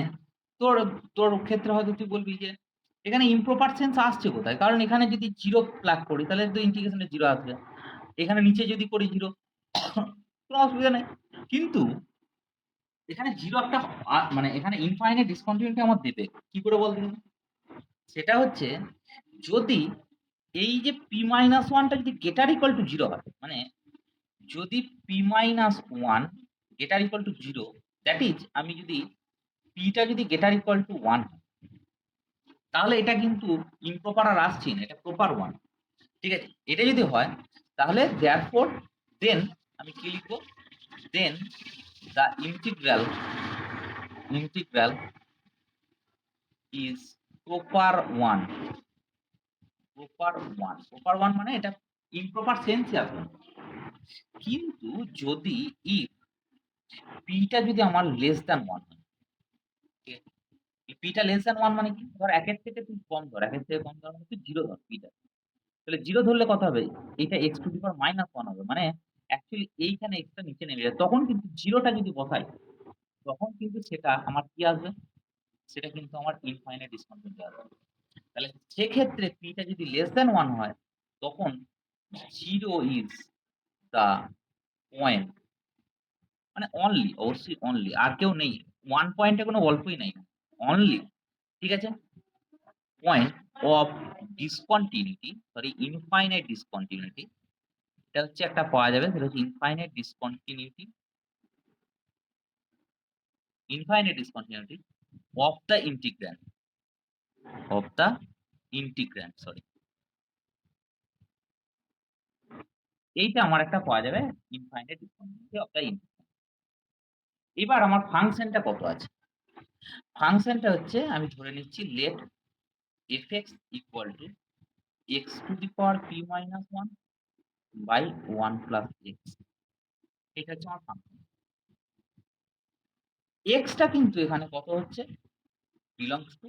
তোর তোর ক্ষেত্রে হয়তো তুই বলবি যে এখানে ইমপ্রপার সেন্স আসছে কোথায়, কারণ এখানে যদি 0 প্লাগ করি তাহলে তো ইন্টিগ্রেশনে 0 আসবে, এখানে নিচে যদি করি 0, কোনো অসুবিধা নেই। কিন্তু এখানে 0 একটা মানে এখানে ইনফাইনাইট ডিসকন্টিনিউটি আমার দেবে কি করে বলতে, সেটা হচ্ছে যদি এই যে p মাইনাস 1টা যদি গেটার ইকুয়াল টু 0 হয়, মানে যদি p minus 1 গেটার equal to 0, that is আমি যদি পিটা যদি গেটার ইকুয়াল টু 1 হয়, তাহলে এটা কিন্তু ইমপ্রপার আর আসছে না, এটা প্রপার 1। ঠিক আছে, এটা যদি হয় তাহলে দেয়ারফর দেন আমি কি লিখবো, then the integral is proper 1। Proper 1 মানে এটা ইমপ্রপার সেন্সে আসবে। কিন্তু যদি ইফ পিটা যদি আমার লেস দ্যান 1 হয়, পিটা লেস দ্যান 1 মানে কি, ধর 1 এর থেকে তুই কম ধর, 1 এর থেকে কম ধর মানে তুই 0 ধর পিটা, তাহলে 0 ধরলে কত হবে, এটা x to the power minus 1 হবে, মানে অ্যাকচুয়ালি এইখানে x টা নিচে নেমে যায়। তখন কিন্তু 0টা যদি বসাই, তখন কিন্তু সেটা আমার কি আসবে, সেটা কিন্তু আমার ইনফাইনাইট ডিসকন্টিনিউটি আসবে। তাহলে সেক্ষেত্রে পিটা যদি লেস দ্যান 1 হয়, তখন 0 ইজ দ্য পয়েন্ট, মানে অনলি, অবশ্যই অনলি, আর কেউ নেই, 1 পয়েন্টে কোনো গল্পই নাই, অনলি। ঠিক আছে, point of discontinuity, sorry infinite discontinuity, এটা হচ্ছে একটা পাওয়া যাবে, সেটা হচ্ছে infinite discontinuity of the integrand, sorry, এইটা আমার একটা পাওয়া যাবে infinite discontinuity of the integrand. এবার আমার ফাংশনটা কত আছে, ফাংশনটা হচ্ছে আমি ধরে নিচ্ছি let fx equal to x to the power p minus 1 by 1 plus x, এটা হচ্ছে আমার ফাংশন। x টা কিন্তু এখানে কত হচ্ছে, বিলংস টু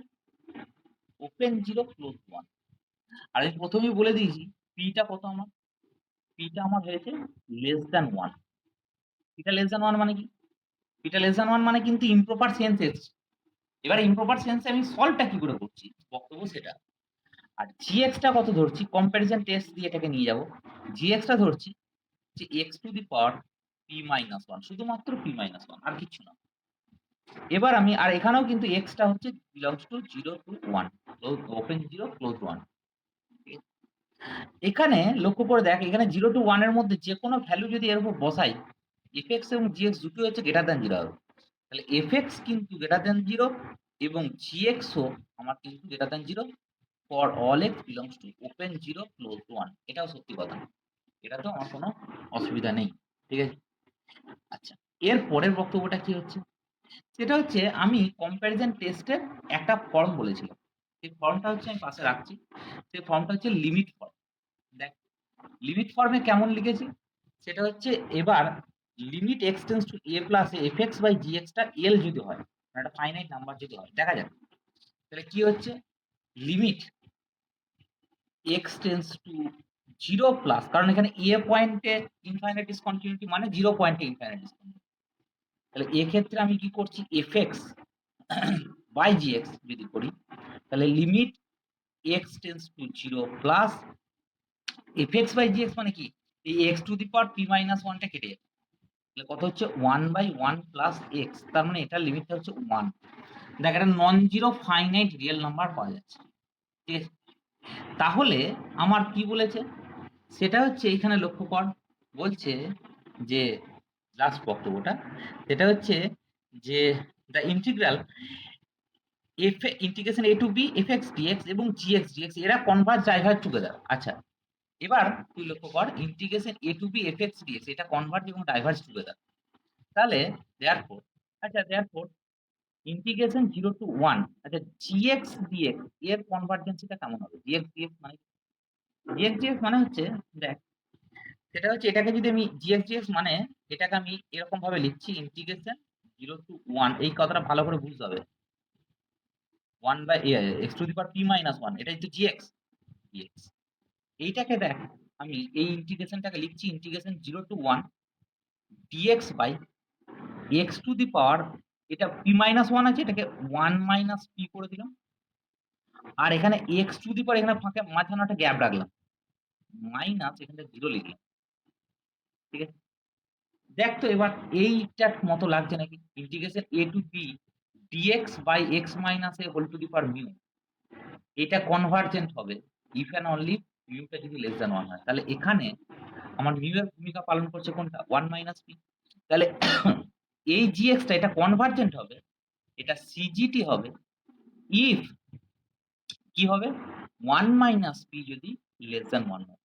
ওপেন 0 ক্লোজ 1, আর আমি প্রথমেই বলে দিয়েছি পিটা কত আমার, পিটা আমার হয়েছে লেস দ্যান 1। পিটা লেস দ্যান 1 মানে কি, পিটা লেস দ্যান 1 মানে কিন্তু ইমপ্রপার সেন্স এসছে। এবার ইমপ্রপার সেন্সে আমি সলভটা কি করে করছি, বক্তব্য সেটা। আর জিএক্স টা কত ধরছি, কম্প্যারিজন টেস্ট দিয়ে এটাকে নিয়ে যাব, জিএক্স টা ধরছি যে x to the power p minus 1, শুধুমাত্র p মাইনাস 1, আর কিছু না। এবার আমি আর এখানেও কিন্তু এক্সটা হচ্ছে belongs to 0 to 1, open 0 close 1। এখানে লক্ষ্য করে দেখ, এখানে 0 to 1 এর মধ্যে যে কোনো ভ্যালু যদি এর উপর বসাই, fx এবং gx দুটোই হচ্ছে গ্রেটার দ্যান 0 হবে। তাহলে fx কিন্তু গ্রেটার দ্যান 0 এবং gx ও আমার কিন্তু greater than 0 for all x belongs to open 0 close 1। এটাও সত্যি কথা, এটাতেও আমার কোনো অসুবিধা নেই। ঠিক আছে? আচ্ছা, এর পরের বক্তব্যটা কি হচ্ছে, সেটা হচ্ছে আমি কম্প্যারিজন টেস্টের একটা ফর্ম বলেছিলাম। সেই ফর্মটা হচ্ছে আমি পাশে রাখছি। সেই ফর্মটা হচ্ছে লিমিট ফর্ম। দেখ, লিমিট ফর্মে কেমন লিখেছি, সেটা হচ্ছে এবার limit x tends to a plus F x by g এক্সটা এল যদি হয়, মানে একটা ফাইনাইট নাম্বার যদি হয়, দেখা যাক তাহলে কি হচ্ছে, limit x tends to 0 plus, কারণ এখানে এ পয়েন্টে ইনফাইনাইট ডিসকন্টিনিউটি মানে 0 পয়েন্টে ইনফাইনাইট ডিসকন্টিনিউটি। তাহলে এক্ষেত্রে আমি কি করছি, F x by G X যদি করি, তাহলে limit x tends to 0 plus F x by G X মানে কি, এই X to the power P minus ওয়ানটা কেটে যাবে, তাহলে কত হচ্ছে 1/1 প্লাস এক্স, তার মানে এটার লিমিটটা হচ্ছে 1। দেখ, এটা non zero finite real number পাওয়া যাচ্ছে। ঠিক আছে? তাহলে আমার কি বলেছে, সেটা হচ্ছে এইখানে লক্ষ্য কর, বলছে যে লাস্ট বক্তব্যটা, সেটা হচ্ছে যে the integral f integration A to b f x dx এবং জি এক্স ডিএক্স এরা কনভার্জ ডাইভার্জ টুগেদার। আচ্ছা, এবার তুই লক্ষ্য কর, integration A to b f x dx এটা কনভার্জ এবং ডাইভার্জ টুগেদার। তাহলে দেয়ারফোর, আচ্ছা দেয়ারফোর ইন্টিগ্রেশন 0 to 1, আচ্ছা gx dx এর কনভার্জেন্সিটা কেমন হবে, gx dx মানে হচ্ছে, দেখ সেটা হচ্ছে এটাকে যদি আমি gx dx মানে এটাকে আমি এরকম ভাবে লিখছি, ইন্টিগ্রেশন 0 to 1, এই কথাটা ভালো করে বুঝতে হবে, 1 by x to the power p minus 1, এটাই তো gx dx। এইটাকে দেখ, আমি এই ইন্টিগ্রেশনটাকে লিখছি integration 0 to 1 dx by x to the power, এটা p মাইনাস 1 আছে, এটাকে 1 মাইনাস p করে দিলাম, আর এখানে এক্স টু দি পাওয়ার এখানে ফাঁকে মাঝখানে একটা গ্যাপ রাখলাম, মাইনাস এখানে 0 লিখলাম। ঠিক আছে? দেখ তো এবার এইটার মতো লাগছে নাকি, integration A to B dx by x minus A whole to the power mu, এটা কনভার্জেন্ট হবে ইফ অ্যান্ড অনলি মিউটা যদি লেস দ্যান 1 হয়। তাহলে এখানে আমার মিউ এর ভূমিকা পালন করছে কোনটা, 1 মাইনাস পি। তাহলে এই জিএক্সটা এটা কনভার্জেন্ট হবে, এটা সিজিটি হবে ইফ কি হবে, 1 মাইনাস পি যদি লেস দ্যান 1 হয়।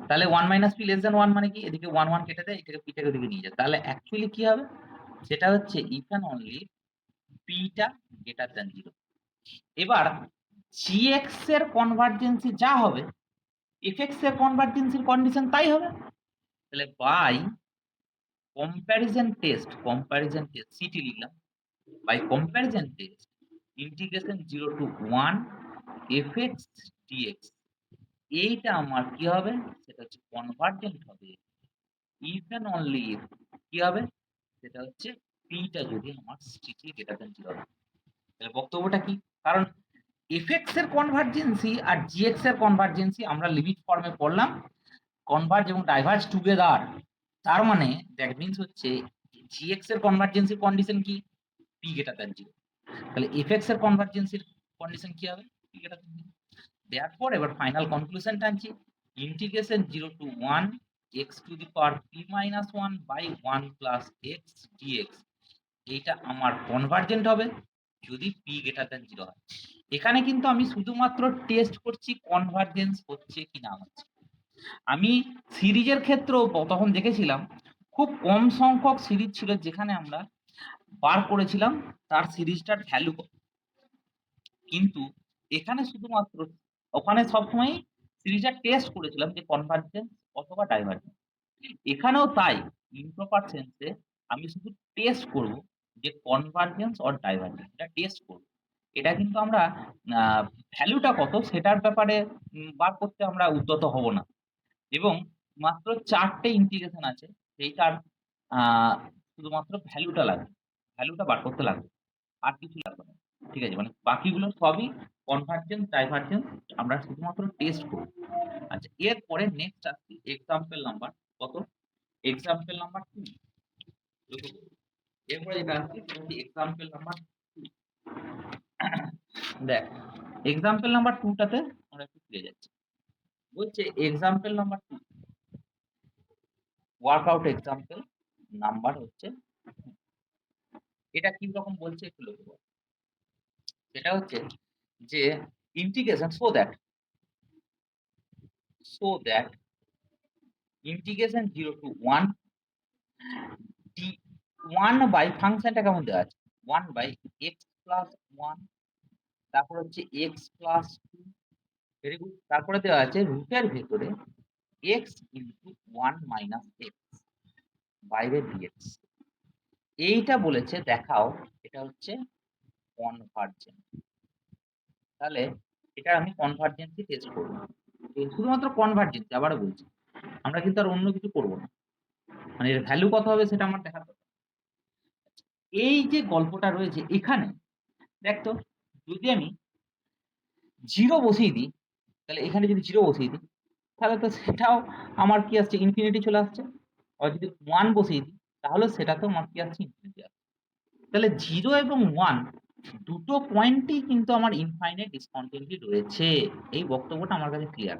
তাহলে 1 মাইনাস পি লেস দ্যান 1 মানে কি, এদিকে 1 1 কেটে দেয়, এটাকে পিটাকে ওদিকে নিয়ে যায়, তাহলে অ্যাকচুয়ালি কি হবে, সেটা হচ্ছে ইফ অ্যান্ড অনলি পিটা গ্রেটার দ্যান 0। এবার gx এর কনভার্জেন্সি যা হবে, fx এর কনভার্জেন্সির কন্ডিশন তাই হবে। তাহলে বাই কম্প্যারিজন টেস্ট সিটি লিখলাম, by comparison test integration 0 to 1 fx dx, এইটা আমার কি হবে, সেটা হচ্ছে কনভার্জেন্ট হবে ইফ অ্যান্ড অনলি ইফ কি হবে, সেটা হচ্ছে পিটা যদি আমার স্ট্রিক্টলি গ্রেটার দ্যান 0 হয়। তাহলে বক্তব্যটা কি, কারণ এফএক্স এর কনভার্জেন্সি আর জিএক্স এর কনভার্জেন্সি আমরা লিমিট ফর্মে পড়লাম, কনভার্জ এবং ডাইভার্জ টুগেদার, তার মানে দ্যাট মিন্স হচ্ছে জিএক্স এর কনভার্জেন্সির কন্ডিশন কি, পি গ্রেটার দ্যান 0। তাহলে এফএক্স এর কনভার্জেন্সির কন্ডিশন কি হবে, পি গ্রেটার দ্যান 0। দেয়ারফর এবার ফাইনাল কনক্লুশন টানছি, integration 0 to 1 x to the power p minus 1 by 1 plus x dx, এইটা আমার কনভার্জেন্ট হবে যদি p গ্রেটার দ্যান 0 হয়। এখানে কিন্তু আমি শুধুমাত্র টেস্ট করছি কনভার্জেন্স হচ্ছে কি না হচ্ছে। আমি সিরিজের ক্ষেত্রেও তখন দেখেছিলাম খুব কম সংখ্যক সিরিজ ছিল যেখানে আমরা বার করেছিলাম তার সিরিজটার ভ্যালু, কিন্তু এখানে শুধুমাত্র, ওখানে সবসময় সিরিজটা টেস্ট করেছিলাম যে কনভার্জেন্স অথবা ডাইভার্জেন্স, এখানেও তাই ইমপ্রপার সেন্সে আমি শুধু টেস্ট করব যে কনভার্জেন্স অর ডাইভার্জেন্স, এটা টেস্ট করব। এটা কিন্তু আমরা ভ্যালুটা কত সেটার ব্যাপারে বার করতে আমরা উদ্যত হব না, এবং মাত্র 4টে ইন্টিগ্রেশন আছে, সেইটার শুধুমাত্র ভ্যালুটা লাগবে, ভ্যালুটা বার করতে লাগবে, আর কিছু লাগবে না। ঠিক আছে, মানে বাকিগুলো সবই কনভার্জেন্স ডাইভার্জেন্স আমরা শুধুমাত্র টেস্ট করব। আচ্ছা, এরপরে নেক্সট আসছে এক্সাম্পল নাম্বার কত, এক্সাম্পল নাম্বার 2। এরপরে যেটা আছে এক্সাম্পল নাম্বার 2। দেখ এক্সাম্পল নাম্বার 2 টাতে আমরা একটু ফিরে যাচ্ছি। বলছে example number 2 workout example number হচ্ছে 2। এটা কি রকম বলছে একটু লক্ষ্য করো। সেটা হচ্ছে যে integration so that integration 0 to 1 d1 by ফাংশনটা কেমন দেওয়া আছে 1 বাই x প্লাস 1, তারপর হচ্ছে x প্লাস 2, ভেরি গুড। তারপরে দেওয়া আছে রুটের ভেতরে x ইন্টু 1 মাইনাস x বাইরে dx। এইটা বলেছে দেখাও এটা হচ্ছে কনভার্জেন্ট। তাহলে এটা আমি কনভার্জেন্সি টেস্ট করব, শুধুমাত্র কনভার্জেন্সি। আবারও বলছি আমরা কিন্তু আর অন্য কিছু করব না, মানে এর ভ্যালু কত হবে সেটা আমার দেখার কথা। এই যে গল্পটা রয়েছে এখানে দেখ তো, যদি আমি 0 বসিয়ে দিই, তাহলে এখানে যদি 0 বসিয়ে দিই তাহলে তো সেটাও আমার কি আসছে ইনফিনিটি চলে আসছে। আর যদি 1 বসিয়ে দিই তাহলে সেটা তো আমার কি আসছে ইনফিনিটি আসছে। তাহলে 0 এবং 1 দুটো পয়েন্টই কিন্তু আমার ইনফাইনাইট ডিসকন্টিনিউটি রয়েছে। এই বক্তব্যটা আমার কাছে ক্লিয়ার।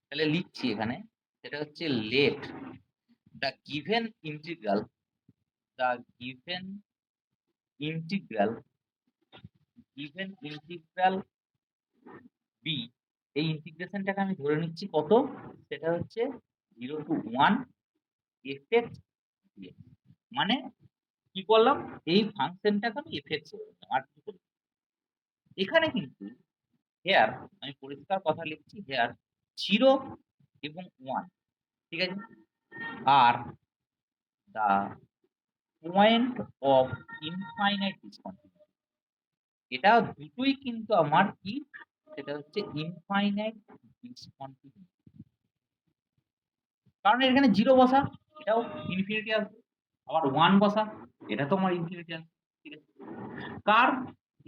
তাহলে লিখছি এখানে, সেটা হচ্ছে let the given integral B, এই ইন্টিগ্রেশনটাকে আমি ধরে নিচ্ছি কত, সেটা হচ্ছে 0 to 1 fx dx। মানে কি করলাম, এই ফাংশনটাকে আমি fx বললাম, আর কি করলাম। এখানে কিন্তু হেয়ার আমি পরিষ্কার কথা লিখছি, হেয়ার 0 এবং 1, ঠিক আছে, are the point of infinite discontinuity. এটা দুটোই কিন্তু আমার কি, সেটা হচ্ছে ইনফাইনাইট ডিসকন্টিনিউটি। কারণ এখানে 0 বসা এটাও ইনফিনিটি আসবে, আবার 1 বসা এটা তো আমার ইনফিনিটি আসবে, ঠিক আছে। কার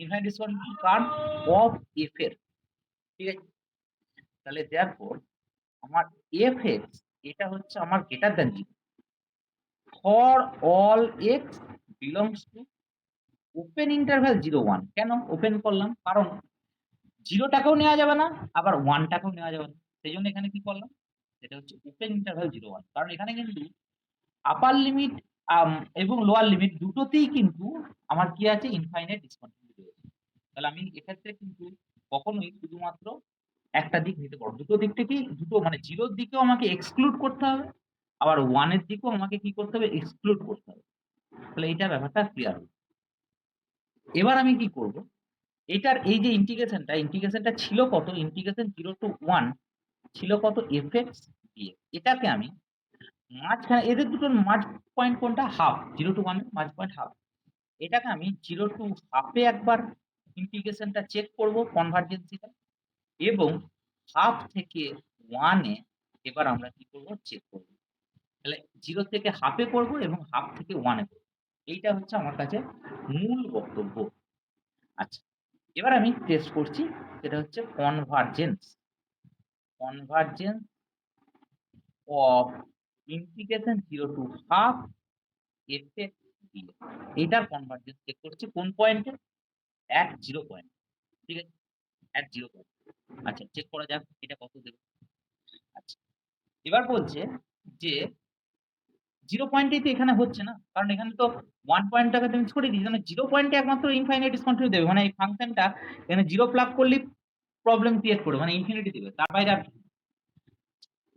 ইনফাইনাইট ডিসকন্টিনিউটি, কার অফ এফ এর, ঠিক আছে। তাহলে দেয়ারফর আমার fx এটা হচ্ছে আমার greater than 0 for all x belongs to open interval 0 1। কেন ওপেন করলাম, কারণ 0টাকেও নেওয়া যাবে না আবার 1টাকেও নেওয়া যাবে না, সেই জন্য এখানে কি করলাম, সেটা হচ্ছে ওপেন ইন্টারভ্যাল 0 1। কারণ এখানে কিন্তু আপার লিমিট এবং লোয়ার লিমিট দুটোতেই কিন্তু আমার কি আছে ইনফাইনাইট ডিসকন্টিনিউটি রয়েছে। তাহলে আমি এক্ষেত্রে কিন্তু কখনোই শুধুমাত্র একটা দিক নিতে পারবো, দুটো দিক থেকেই, দুটো মানে 0 দিকেও আমাকে এক্সক্লুড করতে হবে, আবার 1 এর দিকেও আমাকে কি করতে হবে এক্সক্লুড করতে হবে। তাহলে এটা ব্যাপারটা ক্লিয়ার হলো। এবার আমি কি করব, এটার এই যে ইন্টিগ্রেশনটা ছিল কত, ইন্টিগ্রেশন 0 to 1 ছিল কত fx dx। এটাকে আমি মাঝখানে এদের দুটোর মাঝ পয়েন্ট কোনটা, হাফ, 0 to 1 এর মাঝ পয়েন্ট হাফ, এটাকে আমি 0 to হাফে একবার ইন্টিগ্রেশনটা চেক করব কনভার্জেন্সিটা, এবং হাফ থেকে 1 এ এবার আমরা কি করব চেক করব। তাহলে 0 থেকে হাফে করব এবং হাফ থেকে 1 এ করব। এইটা হচ্ছে আমার কাছে মূল বক্তব্য। আচ্ছা, এবার আমি টেস্ট করছি, সেটা হচ্ছে convergence of integration 0 to half fx dx। এইটার কনভার্জেন্স চেক করছি কোন পয়েন্টে, at 0 পয়েন্ট, ঠিক আছে, at 0 পয়েন্ট। আচ্ছা চেক করা যাক এটা কত দেবে। আচ্ছা এবার বলছে যে 0 পয়েন্টেই তো এখানে হচ্ছে না, কারণ এখানে তো 1 পয়েন্টটাকে তুমি ছড়িয়ে দিয়েছি, মানে 0 পয়েন্টে একমাত্র ইনফাইনাইট ডিসকন্টিনিউটি দেবে, মানে এই ফাংশনটা এখানে 0 প্লাগ করলেই প্রবলেম ক্রিয়েট করবে, মানে ইনফিনিটি দেবে, তার বাইরে আর কিছু না।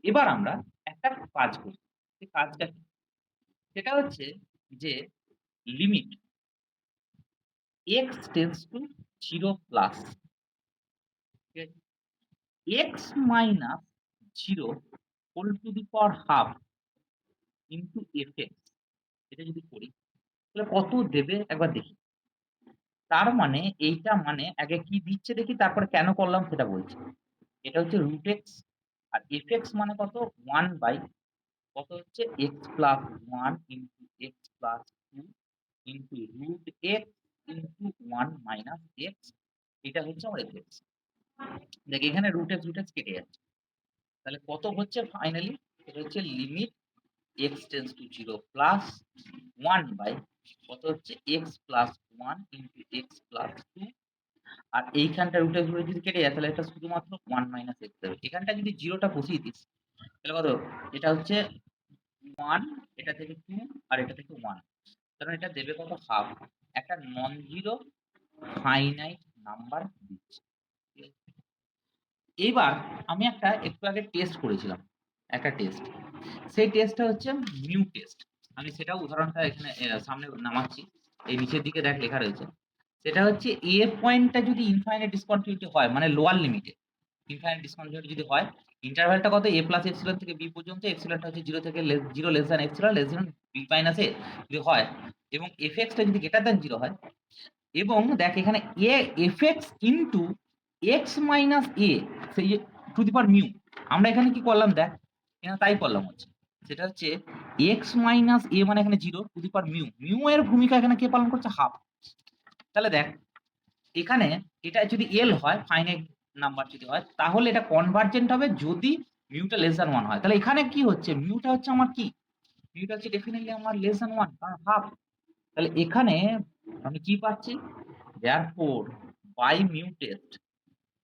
এবার আমরা একটা কাজ করি, সেই কাজটা কি, সেটা হচ্ছে যে limit x tends to 0 plus x minus 0 whole to the power half into fx, এটা যদি করি তাহলে কত দেবে একবার দেখি। তার মানে এইটা মানে আগে কি দিচ্ছে দেখি, তারপরে কেন করলাম সেটা বলছি। এটা হচ্ছে রুট এক্স, আর fx মানে কত 1 বাই কত হচ্ছে x plus 1 into x plus 2 into root X into 1 minus X, এটা হচ্ছে আমার fx। দেখ এখানে রুট এক্স কেটে যাচ্ছে, তাহলে কত হচ্ছে ফাইনালি, এটা হচ্ছে limit x tends to 0 plus 1 by কত হচ্ছে x plus one into x plus two, আর এইখানটা রুটে ঘুরে যদি কেটে যায় তাহলে এটা শুধুমাত্র ওয়ান মাইনাস এক্স দেবে। এখানটা যদি জিরোটা বসিয়ে দিস তাহলে কত, এটা হচ্ছে ওয়ান, এটা থেকে টু, আর এটা থেকে ওয়ান, কারণ এটা দেবে কত হাফ, একটা নন জিরো ফাইনাইট নাম্বার দিচ্ছে। এবার আমি একটা একটু আগে টেস্ট করেছিলাম, একটা টেস্ট, সেই টেস্টটা হচ্ছে মিউ টেস্ট। আমি সেটাও উদাহরণটা এখানে সামনে নামাচ্ছি, এই নিচের দিকে দেখ লেখা রয়েছে। সেটা হচ্ছে এ পয়েন্টটা যদি ইনফাইনাইট ডিসকন্টিনিউটি হয়, মানে লোয়ার লিমিটে ইনফাইনাইট ডিসকন্টিনিউটি যদি হয়, ইন্টারভ্যালটা কত এ প্লাস এপসিলন থেকে বি পর্যন্ত, এপসিলনটা হচ্ছে জিরো থেকে zero less than epsilon less than b minus a যদি হয়, এবং এফ এক্সটা যদি গ্রেটার দ্যান জিরো হয়, এবং দেখ এখানে a f x into x minus a সেই টু দি পাওয়ার মিউ, আমরা এখানে কি করলাম দেখ, এখানে তাই করলাম হচ্ছে, সেটা হচ্ছে এক্স মাইনাস এ মানে এখানে zero two the power mu, mu এর ভূমিকা এখানে কে পালন করছে, হাফ। তাহলে দেখ এখানে এটা যদি এল হয়, ফাইনাইট নাম্বার যদি হয়, তাহলে এটা কনভার্জেন্ট হবে যদি মিউটা লেস দ্যান ওয়ান হয়। তাহলে এখানে কি হচ্ছে, মিউটা হচ্ছে আমার কি, মিউটা হচ্ছে ডেফিনেটলি আমার লেস দ্যান ওয়ান, কারণ হাফ। তাহলে এখানে আমি কি পাচ্ছি, therefore by mu test,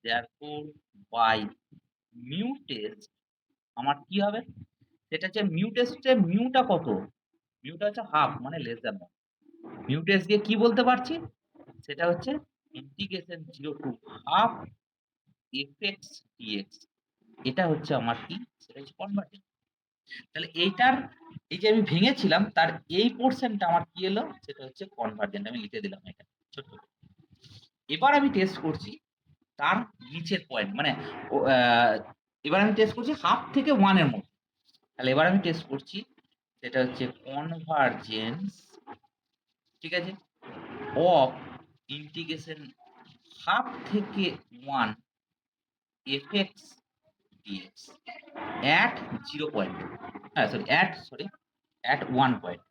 therefore by mu test আমার কি হবে, সেটা হচ্ছে মিউ টেস্টে মিউটা কত, মিউটা হচ্ছে হাফ মানে less than one. Mu test দিয়ে কি বলতে পারছি, সেটা হচ্ছে integration zero to half F x dx, এটা হচ্ছে আমার কি, সেটা হচ্ছে কনভার্টেড। তাহলে এইটার এই যে আমি ভেঙেছিলাম তার এই পোর্শনটা আমার কি এলো, সেটা হচ্ছে কনভার্জেন্ট, আমি লিখে দিলাম এটা ছোট্ট করে। এবার আমি টেস্ট করছি তার নিচের পয়েন্ট, মানে এবার আমি টেস্ট করছি হাফ থেকে ওয়ানের মধ্যে। তাহলে এবার আমি টেস্ট করছি, সেটা হচ্ছে কনভার্জেন্স, ঠিক আছে, অফ ইন্টিগ্রেশন হাফ থেকে one F x dx at zero point, হ্যাঁ সরি অ্যাট ওয়ান পয়েন্ট।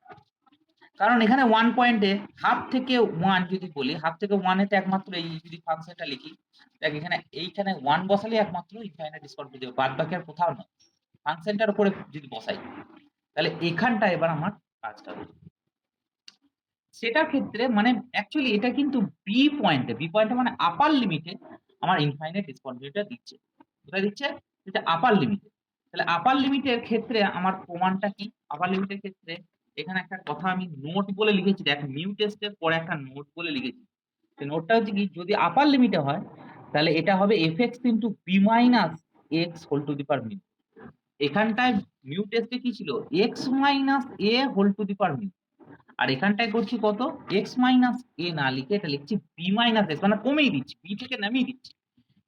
কারণ এখানে ওয়ান পয়েন্টে হাফ থেকে ওয়ান যদি বলি, হাফ থেকে ওয়ানেতে একমাত্র এই যদি ফাংশনটা লিখি, দেখ এখানে এইখানে ওয়ান বসালে একমাত্র ইনফাইনাইট ডিসকন্টিনিউটি দেবে, বাদ বাকি আর কোথাও না। ফাংশনটার উপরে যদি বসাই তাহলে এখানটা এবার আমার কাজটা হবে, সেটার ক্ষেত্রে মানে অ্যাকচুয়ালি এটা কিন্তু বি পয়েন্টে মানে আপার লিমিটে আমার ইনফাইনাইট ডিসকন্টিনিউটিটা দিচ্ছে। কোথায় দিচ্ছে, এটা আপার লিমিটে। তাহলে আপার লিমিটের ক্ষেত্রে আমার প্রমাণটা কি, আপার লিমিটের ক্ষেত্রে এখানে একটা কথা আমি নোট বলে লিখেছি, দেখ মিউ টেস্টের পরে একটা নোট বলে লিখেছি। সেই নোটটা হচ্ছে কি, যদি আপার লিমিটে হয় তাহলে এটা হবে f x into B minus x whole to the power mu. এখানটায় মিউ টেস্টে কি ছিল, x minus A whole to the power mu, আর এখানটায় করছি কত, এক্স মাইনাস এ না লিখে এটা লিখছি বি মাইনাস এক্স, মানে কমেই দিচ্ছি, বি থেকে নামিয়ে দিচ্ছি,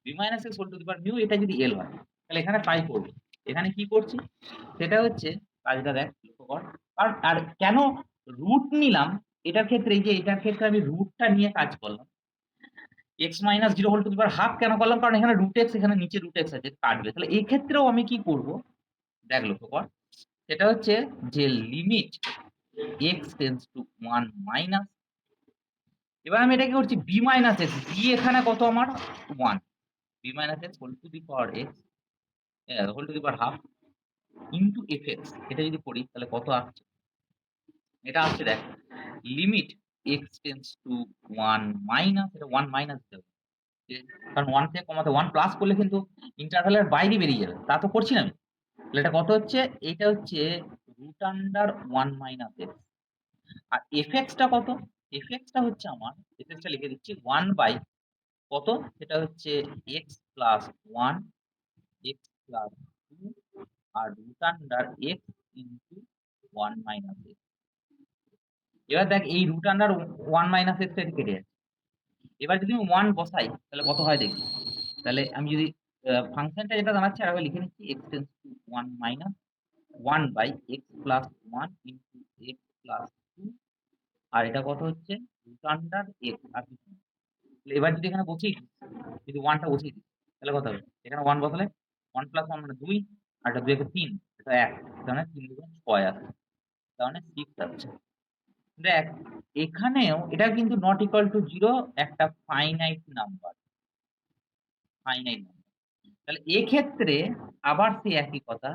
B minus x whole to the power mu, এটা যদি এল হয় তাহলে এখানে ট্রাই করবো। এখানে কি করছি সেটা হচ্ছে, কাজটা দেখ লক্ষ্য কর, কারণ আর কেন রুট নিলাম এটার ক্ষেত্রে, এই যে এটার ক্ষেত্রে আমি রুটটা নিয়ে কাজ করলাম, X minus zero whole to the power half কেন করলাম, কারণ এখানে রুট এক্স, এখানে নিচে রুট এক্স আছে কাটবে। তাহলে এই ক্ষেত্রেও আমি কি করব, দেখ লক্ষ্য কর, সেটা হচ্ছে যে limit x tends to one minus, এবার আমি এটা কি করছি, বি মাইনাস এক্স, বি এখানে কত আমার one, B minus x whole to the power X whole to the power half into F X, এটা যদি করি তাহলে কত আসছে, এটা আসছে দেখ limit x tends to one minus, এটা ওয়ান মাইনাস দিতে হবে, কারণ ওয়ান থেকে কমাতে ওয়ান প্লাস করলে কিন্তু ইন্টারভ্যালের বাইরে বেরিয়ে যাবে, তা তো করছি না আমি। তাহলে এটা কত হচ্ছে, এটা হচ্ছে root under one minus x, আর এফ এক্সটা কত, এফ এক্সটা হচ্ছে আমার, এফ এক্সটা লিখে দিচ্ছি ওয়ান বাই কত, সেটা হচ্ছে x plus one x plus two আর root under x into one minus x. এবার দেখ এই root under one minus x কেটে যাচ্ছে, এবার যদি আমি ওয়ান বসাই তাহলে কত হয় দেখি। তাহলে আমি যদি ফাংশনটা যেটা জানাচ্ছি আর লিখে নিচ্ছি, x tends to one minus one by x plus one into x plus two, আর এটা কত হচ্ছে রুট আন্ডার এক্স, আর কিছু না। এবার যদি এখানে বসিয়ে দিই, যদি ওয়ানটা বসিয়ে দিই তাহলে কত হবে, এখানে ওয়ান বসালে ওয়ান প্লাস ওয়ান মানে দুই, আর এটা দুই একে তিন, এটা এক, তার মানে তিন দুগুণ ছয় আসছে, তার মানে সিক্স আসছে। দেখ এখানেও এটা কিন্তু নট ইকুয়াল টু জিরো, একটা ফাইনাইট নাম্বার, ফাইনাইট নাম্বার। তাহলে এক্ষেত্রে আবার সেই একই কথা,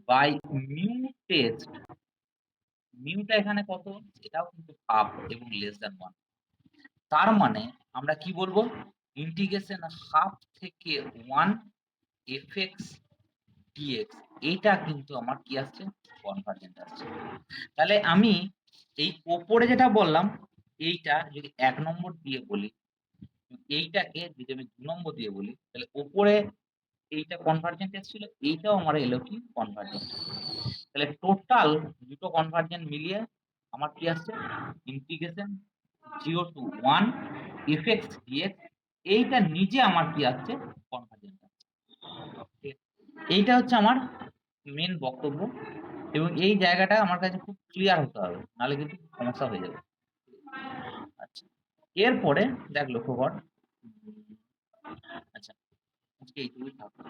বাই মিউ টেস্ট, মিউটা এখানে কত, এটাও কিন্তু হাফ এবং লেস দ্যান 1। তার মানে আমরা কি বলবো, ইন্টিগ্রেশন হাফ থেকে 1 এফএক্স ডিএক্স, এইটা কিন্তু আমার কি আসছে, কনভার্জেন্ট আসছে। তাহলে আমি এই ওপরে যেটা বললাম এইটা যদি 1 নম্বর দিয়ে বলি, এইটাকে যদি আমি 2 নম্বর দিয়ে বলি, তাহলে ওপরে এইটা কনভার্জেন্ট এসেছিল, এইটাও আমার এলো কি কনভার্জেন্ট। তাহলে টোটাল দুটো কনভার্জেন্ট মিলিয়ে আমার কি আসছে, ইন্টিগ্রেশন 0 to 1 এফএক্স ডিএক্স, এইটা নিজে আমার কি আসছে, কনভার্জেন্ট আসছে। এইটা হচ্ছে আমার মেন বক্তব্য, এবং এই জায়গাটা আমার কাছে খুব ক্লিয়ার হতে হবে, নাহলে কিন্তু সমস্যা হয়ে যাবে। আচ্ছা, এরপরে দেখ লক্ষ্য কর। আচ্ছা, আজকে এইটুকুই থাকবে।